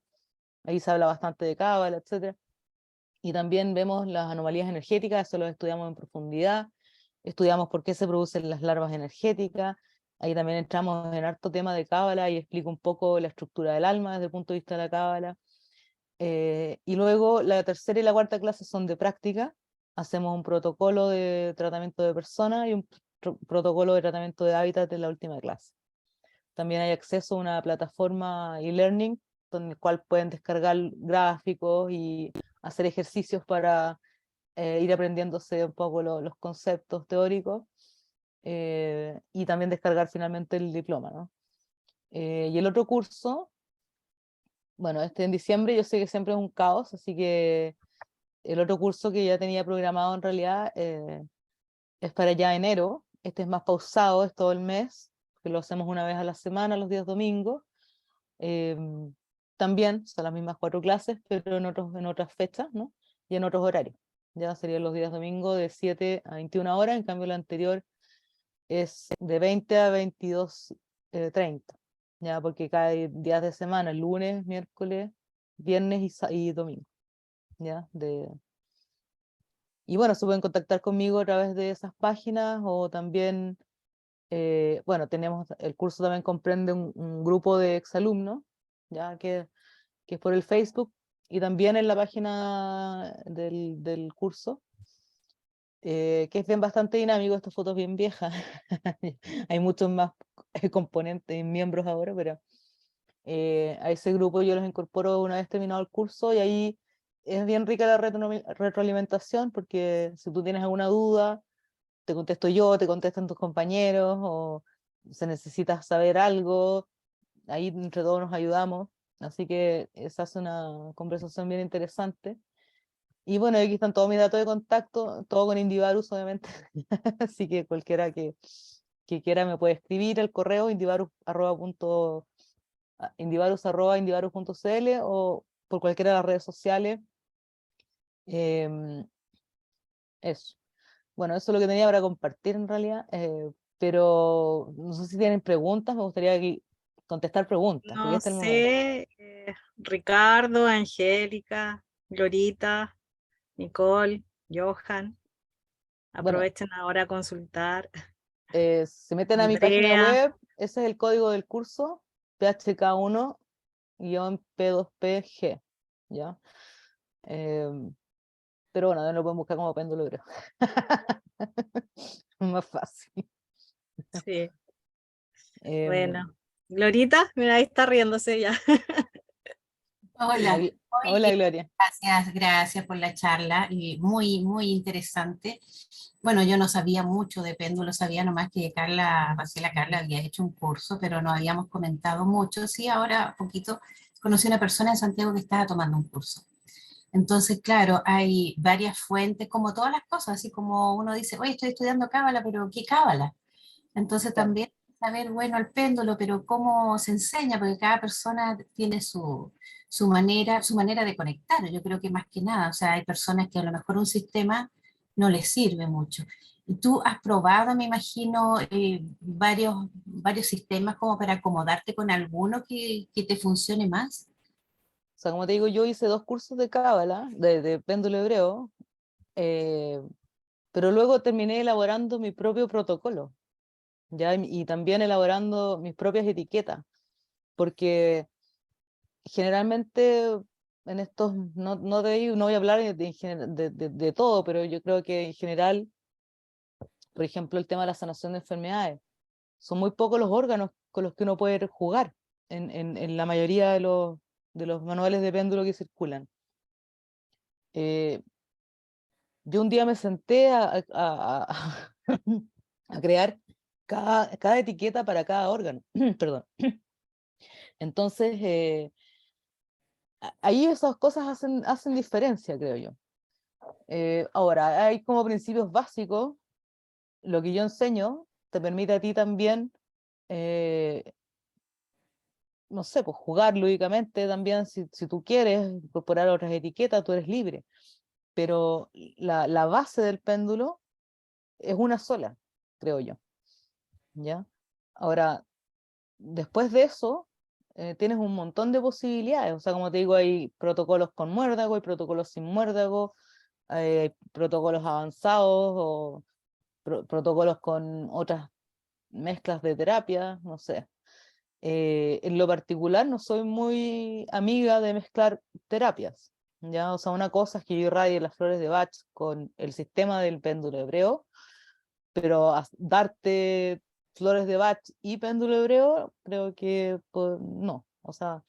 ahí se habla bastante de Cábala, etc. Y también vemos las anomalías energéticas, eso lo estudiamos en profundidad, estudiamos por qué se producen las larvas energéticas, ahí también entramos en harto tema de Cábala y explico un poco la estructura del alma desde el punto de vista de la Cábala. Y luego la tercera y la cuarta clase son de práctica, hacemos un protocolo de tratamiento de personas y un protocolo de tratamiento de hábitat en la última clase. También hay acceso a una plataforma e-learning, donde el cual pueden descargar gráficos y hacer ejercicios para ir aprendiéndose un poco los conceptos teóricos, y también descargar finalmente el diploma, ¿no? Y el otro curso, bueno, en diciembre yo sé que siempre es un caos, así que el otro curso que ya tenía programado en realidad es para ya enero. Este es más pausado, es todo el mes, que lo hacemos una vez a la semana, los días domingos. También son las mismas 4 clases, pero en otras fechas, ¿no? Y en otros horarios. Ya serían los días domingos de 7 a 21 horas, en cambio la anterior es de 20 a 22:30, ya, porque cae días de semana, lunes, miércoles, viernes y domingo, ya, y bueno, se pueden contactar conmigo a través de esas páginas o también, bueno, el curso también comprende un grupo de exalumnos, ya que es por el Facebook y también en la página del curso, que es bien bastante dinámico, estas fotos bien viejas. Hay muchos más componentes y miembros ahora, pero a ese grupo yo los incorporo una vez terminado el curso y ahí es bien rica la retroalimentación, porque si tú tienes alguna duda, te contesto yo, te contestan tus compañeros, o se necesita saber algo, ahí entre todos nos ayudamos, así que se hace una conversación bien interesante. Y bueno, aquí están todos mis datos de contacto, todo con Indivarus, obviamente, así que cualquiera que quiera me puede escribir al correo indivarus@indivarus.cl o por cualquiera de las redes sociales. Em, eso. Bueno, eso es lo que tenía para compartir en realidad, pero no sé si tienen preguntas, me gustaría contestar preguntas, porque
No
este es el momento.
sé, Ricardo, Angélica, Glorita, Nicole, Johan,
Bueno,
aprovechen ahora a consultar.
se meten a mi página
Andrea,
web, ese es el código del curso, PHK1-P2PG, ¿ya? Pero bueno, lo pueden buscar como péndulo, creo. Más fácil.
sí,
Em,
bueno. Glorita, mira, ahí está riéndose ya.
la
Hola, muy
Hola,
bien,
Gloria.
gracias por la charla y muy interesante. Bueno, yo no sabía mucho de péndulo, sabía nomás que Marcela Carla había hecho un curso, pero no habíamos comentado mucho. Sí, ahora poquito conocí una persona en Santiago que estaba tomando un curso. Entonces, claro, hay varias fuentes, como todas las cosas, así como uno dice, oye, estoy estudiando cábala, pero ¿qué cábala? Entonces
Claro.
también saber, bueno, el péndulo, pero cómo se enseña, porque cada persona tiene su manera de conectar. Yo creo que más que nada, o sea, hay personas que a lo mejor un sistema no les sirve mucho. Y tú has probado, me imagino, varios sistemas como para acomodarte con alguno que te funcione más.
O sea, como te digo, yo hice 2 cursos de cábala, de péndulo hebreo, eh, pero luego terminé elaborando mi propio protocolo, ¿ya? Y también elaborando mis propias etiquetas, porque generalmente en estos, no voy a hablar de todo, pero yo creo que en general, por ejemplo, el tema de la sanación de enfermedades, son muy pocos los órganos con los que uno puede jugar en la mayoría de los manuales de péndulo que circulan. Eh, yo un día me senté a crear cada etiqueta para cada órgano, perdón. Entonces, ahí esas cosas hacen diferencia, creo yo. Ahora, hay como principios básicos, lo que yo enseño te permite a ti también no sé, pues jugar lúdicamente también, si tú quieres incorporar otras etiquetas, tú eres libre, pero la base del péndulo es una sola, creo yo, ¿ya? Ahora, después de eso, tienes un montón de posibilidades, o sea, como te digo, hay protocolos con muérdago, hay protocolos sin muérdago, hay protocolos avanzados o protocolos con otras mezclas de terapia, no sé. En lo particular no soy muy amiga de mezclar terapias, ¿ya? O sea, una cosa es que yo irradie las flores de Bach con el sistema del péndulo hebreo, pero darte flores de Bach y péndulo hebreo, creo que pues, no. O sea,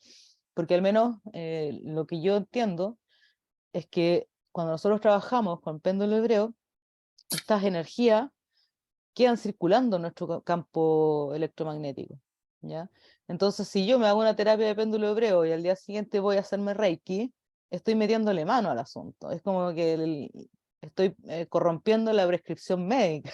porque al menos lo que yo entiendo es que cuando nosotros trabajamos con péndulo hebreo, estas energías quedan circulando en nuestro campo electromagnético, ¿ya? Entonces, si yo me hago una terapia de péndulo hebreo y al día siguiente voy a hacerme Reiki, estoy metiéndole mano al asunto. Es como que estoy corrompiendo la prescripción médica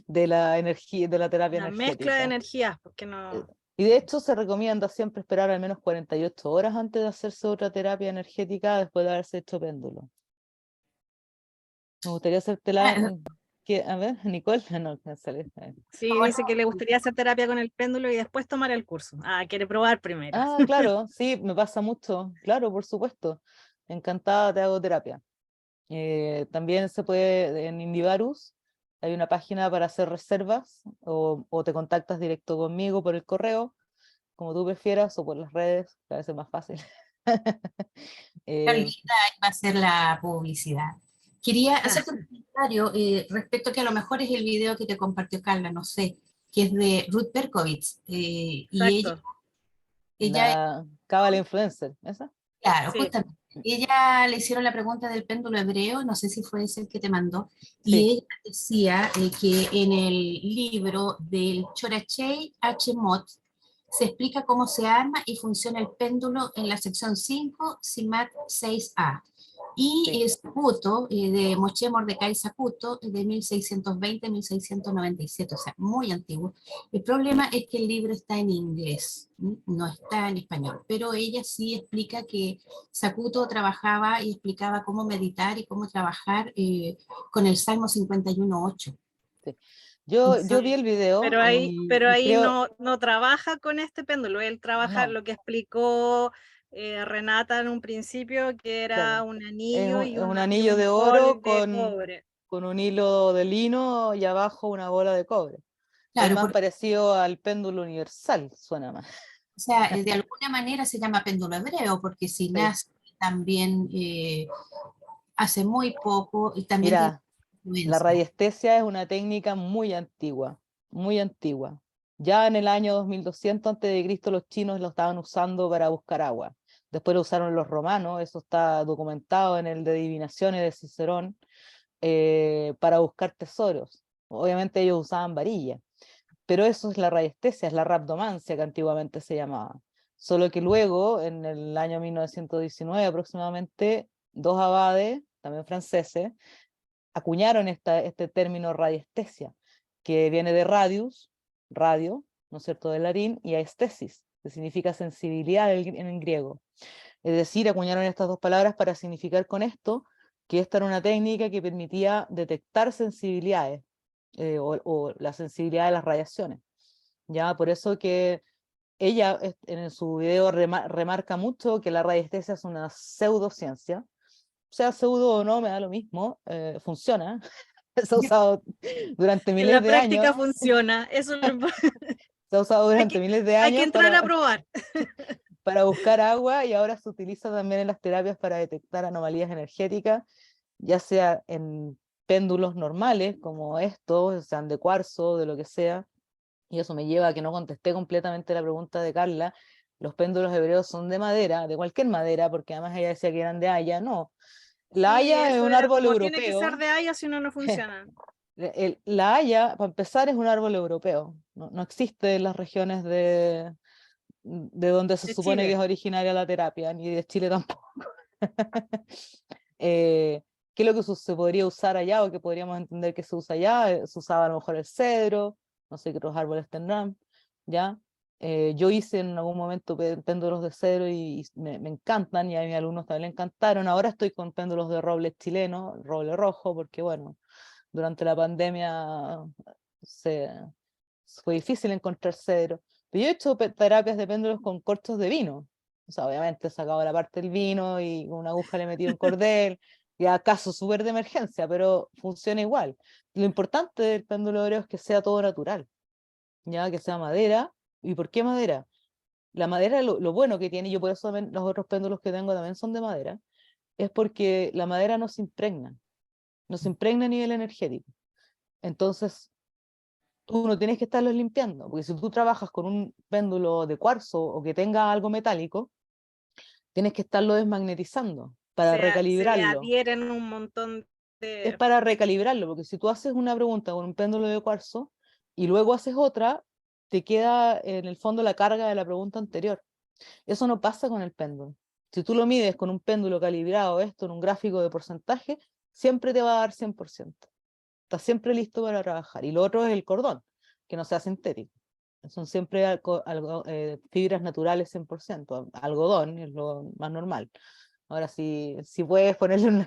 de la energía, de la terapia
Una mezcla de
energética.
energías, porque no...
Y de hecho se recomienda siempre esperar al menos 48 horas antes de hacerse otra terapia energética después de haberse hecho péndulo. Me gustaría hacértela, a ver, Nicole, no, me sale.
Sí, dice que le gustaría hacer terapia con el péndulo y después tomar el curso. Ah, quiere probar primero.
Ah, claro, sí, me pasa mucho, claro, por supuesto. Encantada, te hago terapia. También se puede, en Indivarus, hay una página para hacer reservas o te contactas directo conmigo por el correo, como tú prefieras, o por las redes, que a veces es más fácil. Eh,
Carlita va a hacer la publicidad. Quería
Ah,
hacerte un comentario respecto que a lo mejor es el video que te compartió Carla, no sé, que es de Ruth Berkowitz. Y
exacto.
ella,
la Cábala Influencer, ¿esa?
claro,
Sí,
justamente, ella le hicieron la pregunta del péndulo hebreo, no sé si fue ese el que te mandó,
Sí,
y ella decía que en el libro del Chorachey H. Mott se explica cómo se arma y funciona el péndulo en la sección 5, CIMAT 6A. Y
sí.
Sakuto, de Moshe Mordecai Sakuto, de 1620-1697, o sea, muy antiguo. El problema es que el libro está en inglés, no está en español, pero ella sí explica que Sakuto trabajaba y explicaba cómo meditar y cómo trabajar con el Salmo 51.8.
Sí. Yo vi
sí.
el video
Pero
y
ahí
creo,
no trabaja con este péndulo. Él trabaja
no,
lo que explicó Renata en un principio, que era
claro,
un anillo
es un
y
anillo
un
de oro
bol de cobre.
con un hilo de lino y abajo una bola de cobre. Es
Claro,
más
porque,
parecido al péndulo universal, suena más.
o sea, de alguna manera se llama péndulo hebreo, porque si
Sí.
nace también hace muy poco y también tiene
Mira, la
influencia.
radiestesia es una técnica muy antigua, muy antigua. Ya en el año 2200 a.C. los chinos lo estaban usando para buscar agua. Después lo usaron los romanos, eso está documentado en el de Divinaciones de Cicerón, para buscar tesoros. Obviamente ellos usaban varillas, pero eso es la radiestesia, es la rhabdomancia que antiguamente se llamaba. Solo que luego, en el año 1919 aproximadamente, dos abades, también franceses, acuñaron este término radiestesia, que viene de radius, radio, ¿no es cierto?, del latín, y aestesis, que significa sensibilidad en griego. Es decir, acuñaron estas dos palabras para significar con esto que esta era una técnica que permitía detectar sensibilidades o la sensibilidad de las radiaciones. Ya, por eso que ella en su video remarca mucho que la radiestesia es una pseudociencia, sea pseudo o no, me da lo mismo, funciona, se ha usado durante
En
miles
la
de años,
práctica funciona. Eso es lo
se ha usado
hay
durante
que,
miles de
hay que
años
entrar a probar.
para buscar agua y ahora se utiliza también en las terapias para detectar anomalías energéticas, ya sea en péndulos normales como estos, sean de cuarzo, de lo que sea, y eso me lleva a que no contesté completamente la pregunta de Carla. Los péndulos hebreos son de madera, de cualquier madera, porque además ella decía que eran de haya, no. La
Sí,
haya es
eso
un
era
árbol
como tiene que ser
europeo.
de haya, si no, no funciona.
La haya, para empezar, es un árbol europeo. No, no existe en las regiones de donde se
De
supone que es
Chile.
originaria la terapia, ni de Chile tampoco. ¿Qué es lo que se podría usar allá o que podríamos entender que se usa allá? Se usaba a lo mejor el cedro, no sé qué otros árboles tendrán, ¿ya? Yo hice en algún momento péndulos de cedro y me encantan, y a mis alumnos también le encantaron. Ahora estoy con péndulos de roble chileno, roble rojo, porque bueno, durante la pandemia fue difícil encontrar cedro. Pero yo he hecho terapias de péndulos con corchos de vino. O sea, obviamente he sacado la parte del vino y con una aguja le he metido un cordel, y acaso súper de emergencia, pero funciona igual. Lo importante del péndulo oreo es que sea todo natural, ya que sea madera. ¿Y por qué madera? La madera, lo bueno que tiene, yo por eso también los otros péndulos que tengo también son de madera, es porque la madera no se impregna a nivel energético. Entonces, tú no tienes que estarlos limpiando, porque si tú trabajas con un péndulo de cuarzo o que tenga algo metálico, tienes que estarlo desmagnetizando para
Se le
recalibrarlo.
adhieren un montón
Es
de...
para recalibrarlo, porque si tú haces una pregunta con un péndulo de cuarzo y luego haces otra, te queda en el fondo la carga de la pregunta anterior. Eso no pasa con el péndulo. Si tú lo mides con un péndulo calibrado, esto en un gráfico de porcentaje, siempre te va a dar 100%. Está siempre listo para trabajar. Y lo otro es el cordón, que no sea sintético. Son siempre fibras naturales 100%. Algodón es lo más normal. Ahora, si puedes ponerle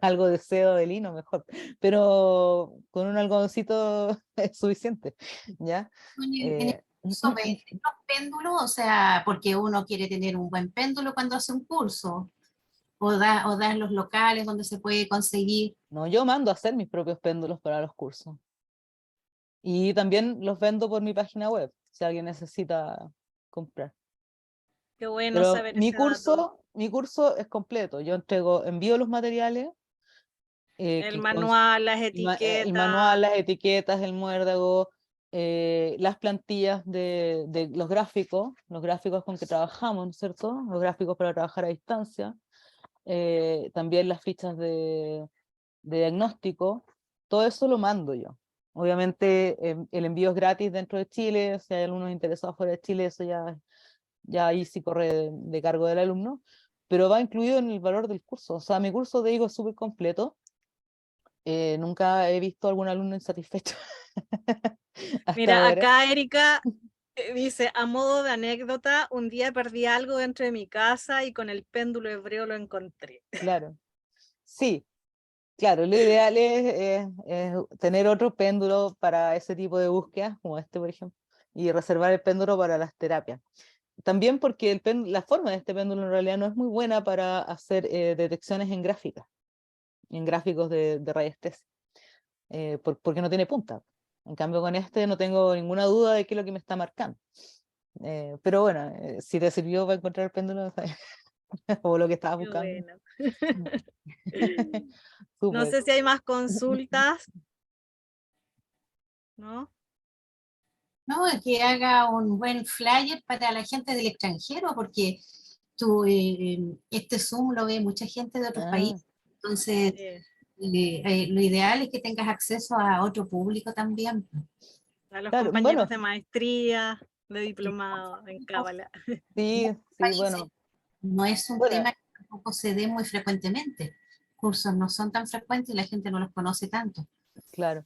algo de seda de lino, mejor. Pero con un algodoncito es suficiente, ¿ya?
En el curso ves los péndulos, o sea, porque uno quiere tener un buen péndulo cuando hace un curso, o das los locales donde se puede conseguir.
No, yo mando a hacer mis propios péndulos para los cursos. Y también los vendo por mi página web, si alguien necesita comprar.
Qué bueno
Pero
saber ese dato.
mi curso es completo. Yo envío los materiales,
El manual, las
el
etiquetas,
manual, las etiquetas, el muérdago, las plantillas de los gráficos con que trabajamos, ¿no es cierto? Los gráficos para trabajar a distancia, también las fichas de diagnóstico, todo eso lo mando yo. Obviamente el envío es gratis dentro de Chile, si hay algunos interesados fuera de Chile, eso ya ahí sí corre de cargo del alumno, pero va incluido en el valor del curso. O sea, mi curso, te digo, es súper completo. Nunca he visto algún alumno insatisfecho hasta
mira,
ahora.
acá Erika dice, a modo de anécdota, un día perdí algo dentro de mi casa y con el péndulo hebreo lo encontré.
Claro, sí, claro, lo ideal es tener otro péndulo para ese tipo de búsquedas, como este, por ejemplo, y reservar el péndulo para las terapias. También porque la forma de este péndulo en realidad no es muy buena para hacer detecciones en gráficas, en gráficos de rayestesia, porque no tiene punta. En cambio con este no tengo ninguna duda de qué es lo que me está marcando. Pero bueno, si te sirvió para encontrar el péndulo o lo que estabas
Qué
buscando.
bueno. No
Súper.
sé si hay más consultas, ¿no?
¿No? Que haga un buen flyer para la gente del extranjero, porque este Zoom lo ve mucha gente de otros
Ah,
países. Entonces,
Sí,
lo ideal es que tengas acceso a otro público también.
a los
claro,
compañeros
bueno,
de maestría, de
Y
diplomado en
muchos
Cábala.
sí,
países
bueno,
no es un
bueno,
tema que tampoco se dé muy frecuentemente. Cursos no son tan frecuentes y la gente no los conoce tanto.
claro.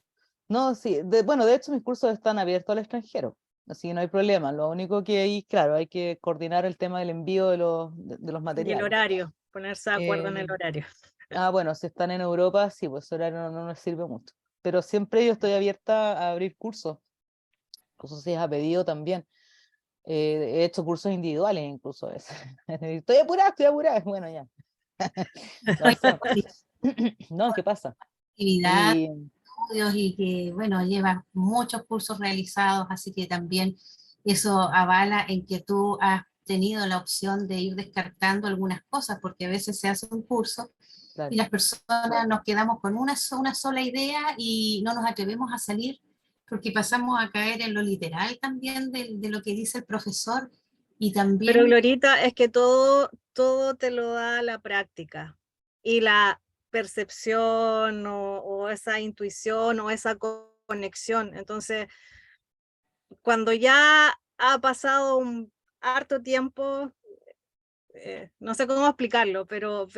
No, sí, bueno, de hecho mis cursos están abiertos al extranjero, así que no hay problema. Lo único que ahí, claro, hay que coordinar el tema del envío de los
Y el
materiales.
horario, ponerse de acuerdo en el
Eh,
horario.
bueno, si están en Europa, sí, pues ese horario no nos sirve mucho. Pero siempre yo estoy abierta a abrir cursos, incluso si es a pedido también. He hecho cursos individuales incluso a veces. Estoy apurada, bueno, ya. Lo hacemos. No, ¿qué pasa?
Actividad,
Y
estudios y que, bueno, llevas muchos cursos realizados, así que también eso avala en que tú has tenido la opción de ir descartando algunas cosas, porque a veces se hace un curso y
claro,
las personas nos quedamos con una sola idea y no nos atrevemos a salir porque pasamos a caer en lo literal también de lo que dice el profesor y
Pero
también
Glorita, es que todo te lo da la práctica y la percepción o esa intuición o esa conexión. Entonces, cuando ya ha pasado un harto tiempo, no sé cómo explicarlo, pero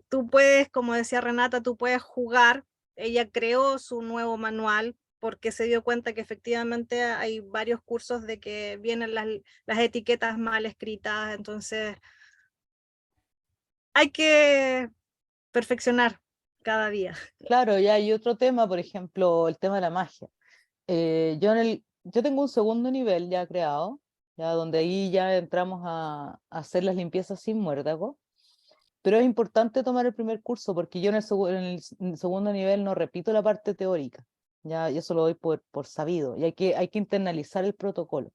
tú puedes, como decía Renata, tú puedes jugar ella creó su nuevo manual porque se dio cuenta que efectivamente hay varios cursos de que vienen las etiquetas mal escritas, entonces hay que perfeccionar cada día.
Claro, ya hay otro tema, por ejemplo, el tema de la magia. Yo tengo un segundo nivel ya creado, ya donde ahí ya entramos a hacer las limpiezas sin muérdago, pero es importante tomar el primer curso porque yo en el segundo nivel no repito la parte teórica, ya, y eso lo doy por sabido, y hay que internalizar el protocolo.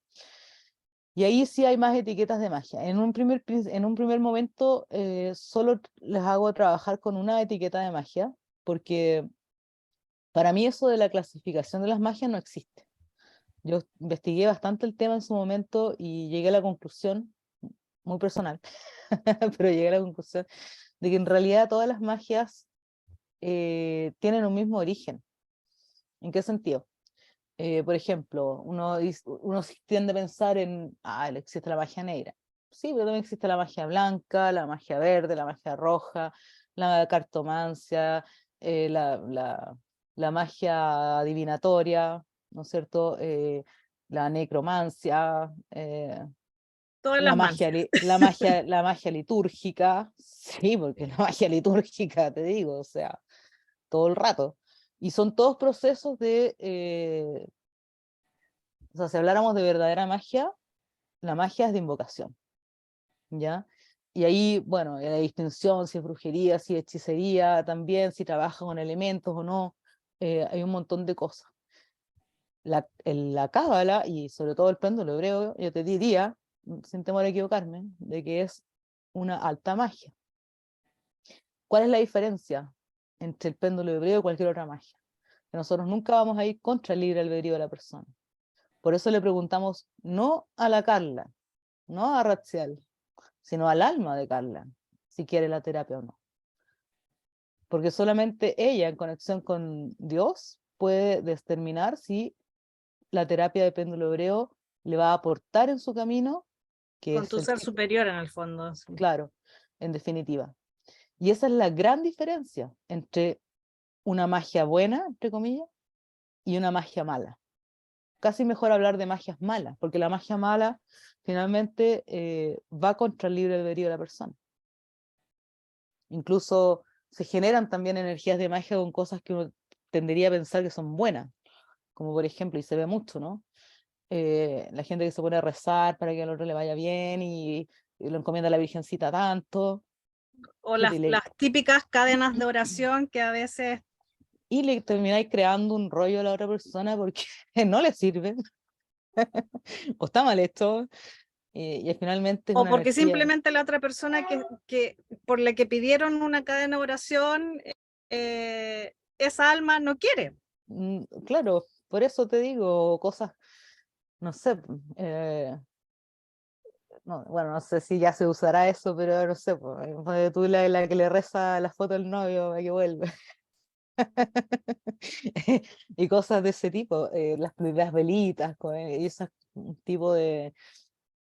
Y ahí sí hay más etiquetas de magia. En un primer momento solo les hago trabajar con una etiqueta de magia, porque para mí eso de la clasificación de las magias no existe. Yo investigué bastante el tema en su momento y llegué a la conclusión, muy personal, pero llegué a la conclusión de que en realidad todas las magias tienen un mismo origen. ¿En qué sentido? Por ejemplo, uno tiende a pensar en, existe la magia negra. Sí, pero también existe la magia blanca, la magia verde, la magia roja, la cartomancia, la magia adivinatoria, ¿no es cierto? La necromancia,
Todas las magias.
la magia litúrgica, sí, porque la magia litúrgica, te digo, o sea, todo el rato. Y son todos procesos o sea, si habláramos de verdadera magia, la magia es de invocación, ¿ya? Y ahí, bueno, la distinción, si es brujería, si es hechicería, también, si trabaja con elementos o no, hay un montón de cosas. La cábala, y sobre todo el péndulo hebreo, yo te diría, sin temor a equivocarme, de que es una alta magia. ¿Cuál es la diferencia entre el péndulo hebreo y cualquier otra magia? Que nosotros nunca vamos a ir contra el libre albedrío de la persona. Por eso le preguntamos no a la Carla, no a Ratzial, sino al alma de Carla, si quiere la terapia o no. Porque solamente ella, en conexión con Dios, puede determinar si la terapia de péndulo hebreo le va a aportar en su camino, que
Con
es
tu ser superior en el fondo. Sí.
claro, en definitiva. Y esa es la gran diferencia entre una magia buena, entre comillas, y una magia mala. Casi mejor hablar de magias malas, porque la magia mala finalmente va contra el libre albedrío de la persona. Incluso se generan también energías de magia con cosas que uno tendería a pensar que son buenas, como por ejemplo, y se ve mucho, ¿no? La gente que se pone a rezar para que al otro le vaya bien y lo encomienda a la Virgencita tanto.
O las típicas cadenas de oración que a veces...
Y le termináis creando un rollo a la otra persona porque no le sirve, o está mal hecho, y finalmente es
O
una
porque
energía.
simplemente la otra persona que por la que pidieron una cadena de oración, esa alma no quiere.
Claro, por eso te digo cosas, no sé, no, bueno, no sé si ya se usará eso, pero no sé, pues, tú la que le reza la foto del novio para que vuelve. Y cosas de ese tipo, las velitas, y ese tipo de,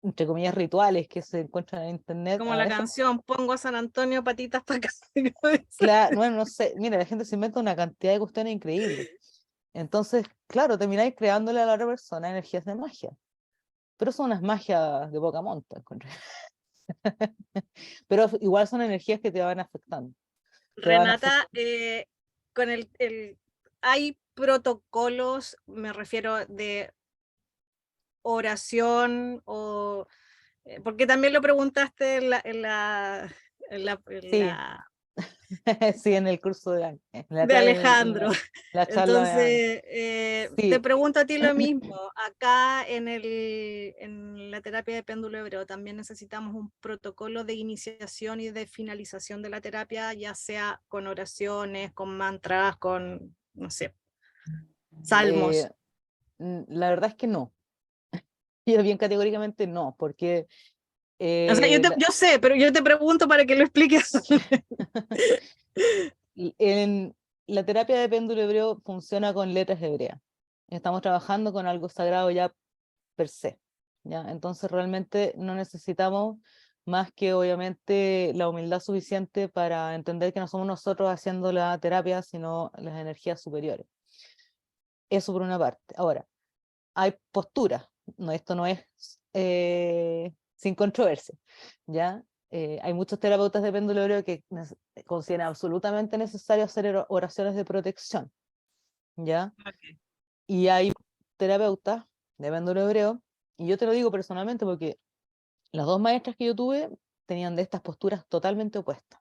entre comillas, rituales que se encuentran en internet.
Como
A
la
veces,
canción, pongo a San Antonio patitas para acá.
claro, bueno, no sé, mira, la gente se inventa una cantidad de cuestiones increíbles. Entonces, claro, termináis creándole a la otra persona energías de magia. Pero son unas magias de poca monta, encuentro. Pero igual son energías que te van afectando.
Renata, con hay protocolos, me refiero de oración o porque también lo preguntaste
Sí, sí, en el curso
de Alejandro.
la charla.
Entonces, te
Sí,
pregunto a ti lo mismo. Acá en la terapia de péndulo hebreo también necesitamos un protocolo de iniciación y de finalización de la terapia, ya sea con oraciones, con mantras, con, no sé, salmos.
la verdad es que no. Yo bien categóricamente no, porque
O sea, yo sé, pero yo te pregunto para que lo expliques.
en la terapia de péndulo hebreo funciona con letras hebreas. Estamos trabajando con algo sagrado ya per se, ¿ya? Entonces realmente no necesitamos más que obviamente la humildad suficiente para entender que no somos nosotros haciendo la terapia, sino las energías superiores. Eso por una parte. Ahora, hay posturas, no, esto no es sin controversia, ¿ya? Hay muchos terapeutas de péndulo hebreo que consideran absolutamente necesario hacer oraciones de protección, ¿ya?
Ok.
Y hay terapeutas de péndulo hebreo, y yo te lo digo personalmente porque las dos maestras que yo tuve tenían de estas posturas totalmente opuestas.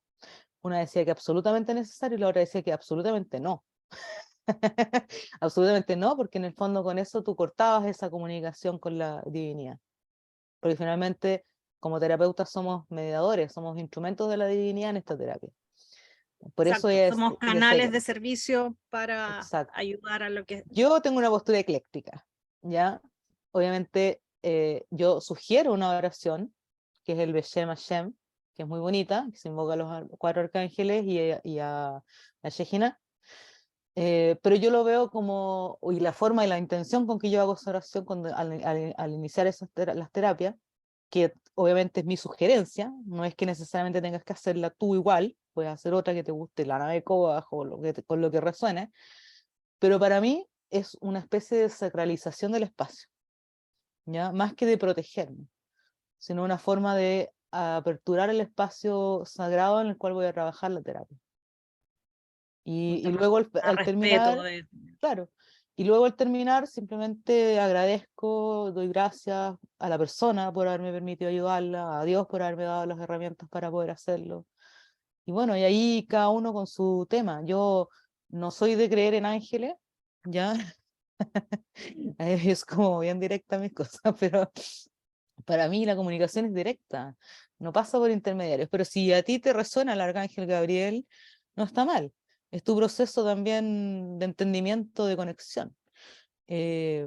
Una decía que absolutamente necesario y la otra decía que absolutamente no. Absolutamente no, porque en el fondo con eso tú cortabas esa comunicación con la divinidad. Porque finalmente, como terapeutas, somos mediadores, somos instrumentos de la divinidad en esta terapia. Por eso
Exacto,
ella,
somos
ella decía
canales
que,
de servicio para
exacto.
ayudar a lo que...
Yo tengo una postura ecléctica, ¿ya? Obviamente, yo sugiero una oración, que es el Beshem Hashem, que es muy bonita, que se invoca a los cuatro arcángeles y a la Shejina. Pero yo lo veo como, y la forma y la intención con que yo hago esa oración cuando, al iniciar las terapias, que obviamente es mi sugerencia, no es que necesariamente tengas que hacerla tú igual, puedes hacer otra que te guste, la nave Koach o con lo que resuene, pero para mí es una especie de sacralización del espacio, ¿ya? Más que de protegerme, sino una forma de aperturar el espacio sagrado en el cual voy a trabajar la terapia.
un
Y
tema
luego
de
al
respeto.
terminar, claro, y luego al terminar simplemente agradezco, doy gracias a la persona por haberme permitido ayudarla, a Dios por haberme dado las herramientas para poder hacerlo. Y bueno, y ahí cada uno con su tema. Yo no soy de creer en ángeles, ¿ya? Es como bien directa mis cosas, pero para mí la comunicación es directa, no pasa por intermediarios. Pero si a ti te resuena el arcángel Gabriel, no está mal. Es tu proceso también de entendimiento, de conexión. Eh,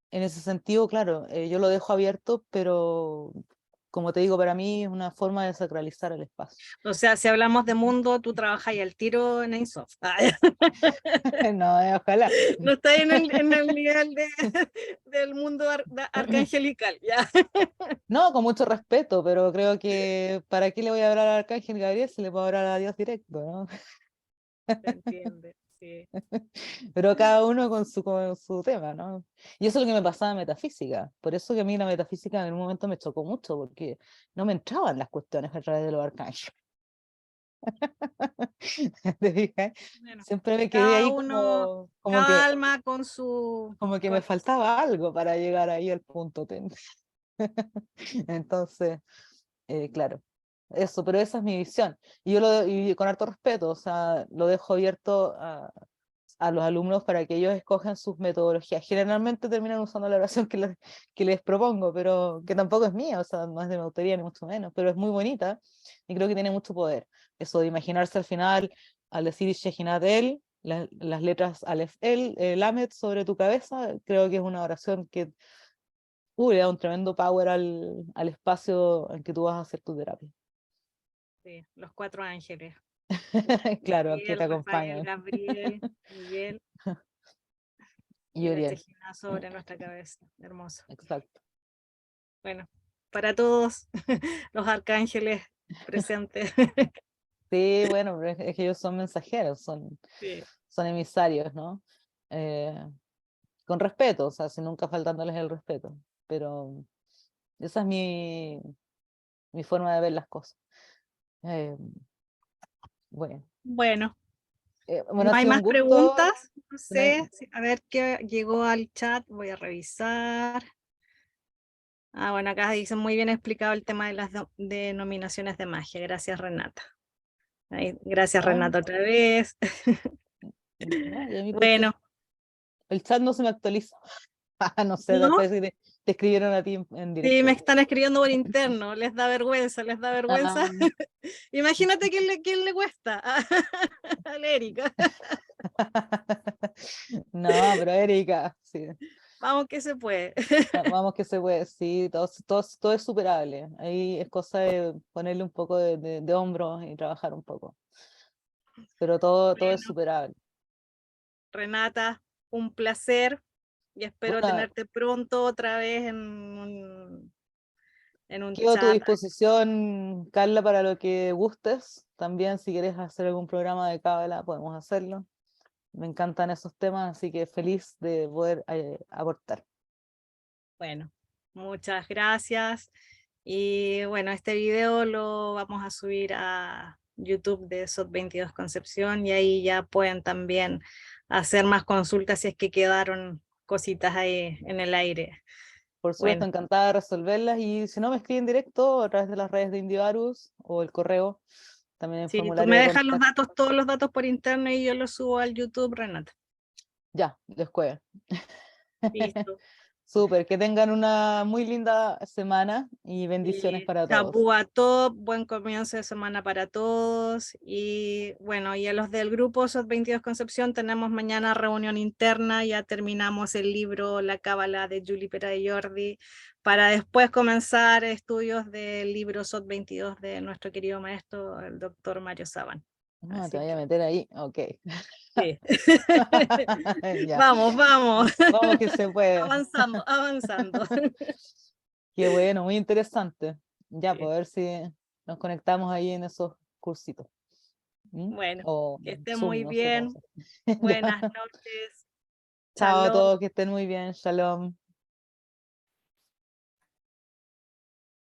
en ese sentido, claro, yo lo dejo abierto, pero como te digo, para mí es una forma de sacralizar el espacio.
O sea, si hablamos de mundo, tú trabajas ahí al tiro en Insoft.
No, ojalá.
No estás en el nivel del mundo arcangelical, ¿ya?
No, con mucho respeto, pero creo que ¿para qué le voy a hablar al arcángel Gabriel si le puedo hablar a Dios directo, ¿no?
Se entiende, sí.
Pero cada uno con su tema, ¿no? Y eso es lo que me pasaba en metafísica. Por eso que a mí la metafísica en un momento me chocó mucho, porque no me entraban las cuestiones a través de los arcángeles. ¿Te fijas?
Bueno,
Siempre me quedé
cada
ahí
uno,
que,
cada alma con su...
como que me faltaba algo para llegar ahí al punto ten. Entonces, claro, eso, pero esa es mi visión. Y y con harto respeto, o sea, lo dejo abierto a los alumnos para que ellos escojan sus metodologías. Generalmente terminan usando la oración que les propongo, pero que tampoco es mía, o sea, no es de mi autoría ni mucho menos, pero es muy bonita y creo que tiene mucho poder. Eso de imaginarse al final, al decir Shehinat El, las letras Aleph El, Lamed sobre tu cabeza, creo que es una oración que le da un tremendo power al espacio en que tú vas a hacer tu terapia.
Sí, los cuatro ángeles.
Claro, que
Miguel,
te
Rafael,
acompañan.
Gabriel, Miguel
Y
y la
Uriel,
Chejina sobre nuestra cabeza. Hermoso.
exacto.
Bueno, para todos los arcángeles presentes.
Sí, bueno, pero es que ellos son mensajeros,
Sí.
son emisarios, ¿no? Eh, con respeto, o sea, sin nunca faltándoles el respeto. Pero esa es mi forma de ver las cosas. Eh, bueno,
Bueno,
bueno,
no
ha
hay
sido un
más
gusto.
preguntas. No sé, a ver qué llegó al chat. Voy a revisar. Ah, bueno, acá dicen muy bien explicado el tema de las denominaciones de magia. Gracias, Renata. Ahí, gracias,
Ah,
Renata, otra vez.
y a mí porque
Bueno,
el chat no se me actualiza. No sé,
¿no?
después si te escribieron a ti en
Sí, me
directo.
están escribiendo por interno, les da vergüenza, les da vergüenza.
Ah.
Imagínate quién le cuesta a la Erika.
No, pero Erika, sí.
Vamos que se puede.
Vamos que se puede, sí, todo es superable. Ahí es cosa de ponerle un poco de hombros y trabajar un poco. Pero todo es
Bueno,
superable.
Renata, un placer y espero
Bueno,
tenerte pronto otra vez en en un
Quedo a tu
chat.
disposición, Carla, para lo que gustes. También si quieres hacer algún programa de cábala, podemos hacerlo. Me encantan esos temas, así que feliz de poder aportar.
Bueno, muchas gracias. Y bueno, este video lo vamos a subir a YouTube de SOT22 Concepción y ahí ya pueden también hacer más consultas si es que quedaron cositas ahí en el aire.
Por supuesto,
Bueno,
encantada de resolverlas, y si no, me escriben directo a través de las redes de Indioarus o el correo, también en
si tú
formulario
me
de
dejas los
contacto.
datos, todos los datos por interno y yo los subo al YouTube, Renata.
Ya, después.
Listo.
Súper, que tengan una muy linda semana y bendiciones para todos.
Chapú a top, buen comienzo de semana para todos. Y bueno, y a los del grupo SOT22 Concepción tenemos mañana reunión interna, ya terminamos el libro La Cábala de Juli Pera de Jordi, para después comenzar estudios del libro SOT22 de nuestro querido maestro, el doctor Mario Saban.
Ah,
Así
te voy a
que
meter ahí, ok.
sí.
Ya.
Vamos, vamos.
Vamos que se puede.
Avanzando, avanzando.
Qué bueno, muy interesante. Ya,
Sí.
pues a ver si nos conectamos ahí en esos cursitos. ¿Mm?
Bueno,
O
que estén
Zoom,
muy
no sé cómo
bien.
se.
Buenas
Ya.
noches.
Chao a
Shalom.
todos, que estén muy bien. Shalom.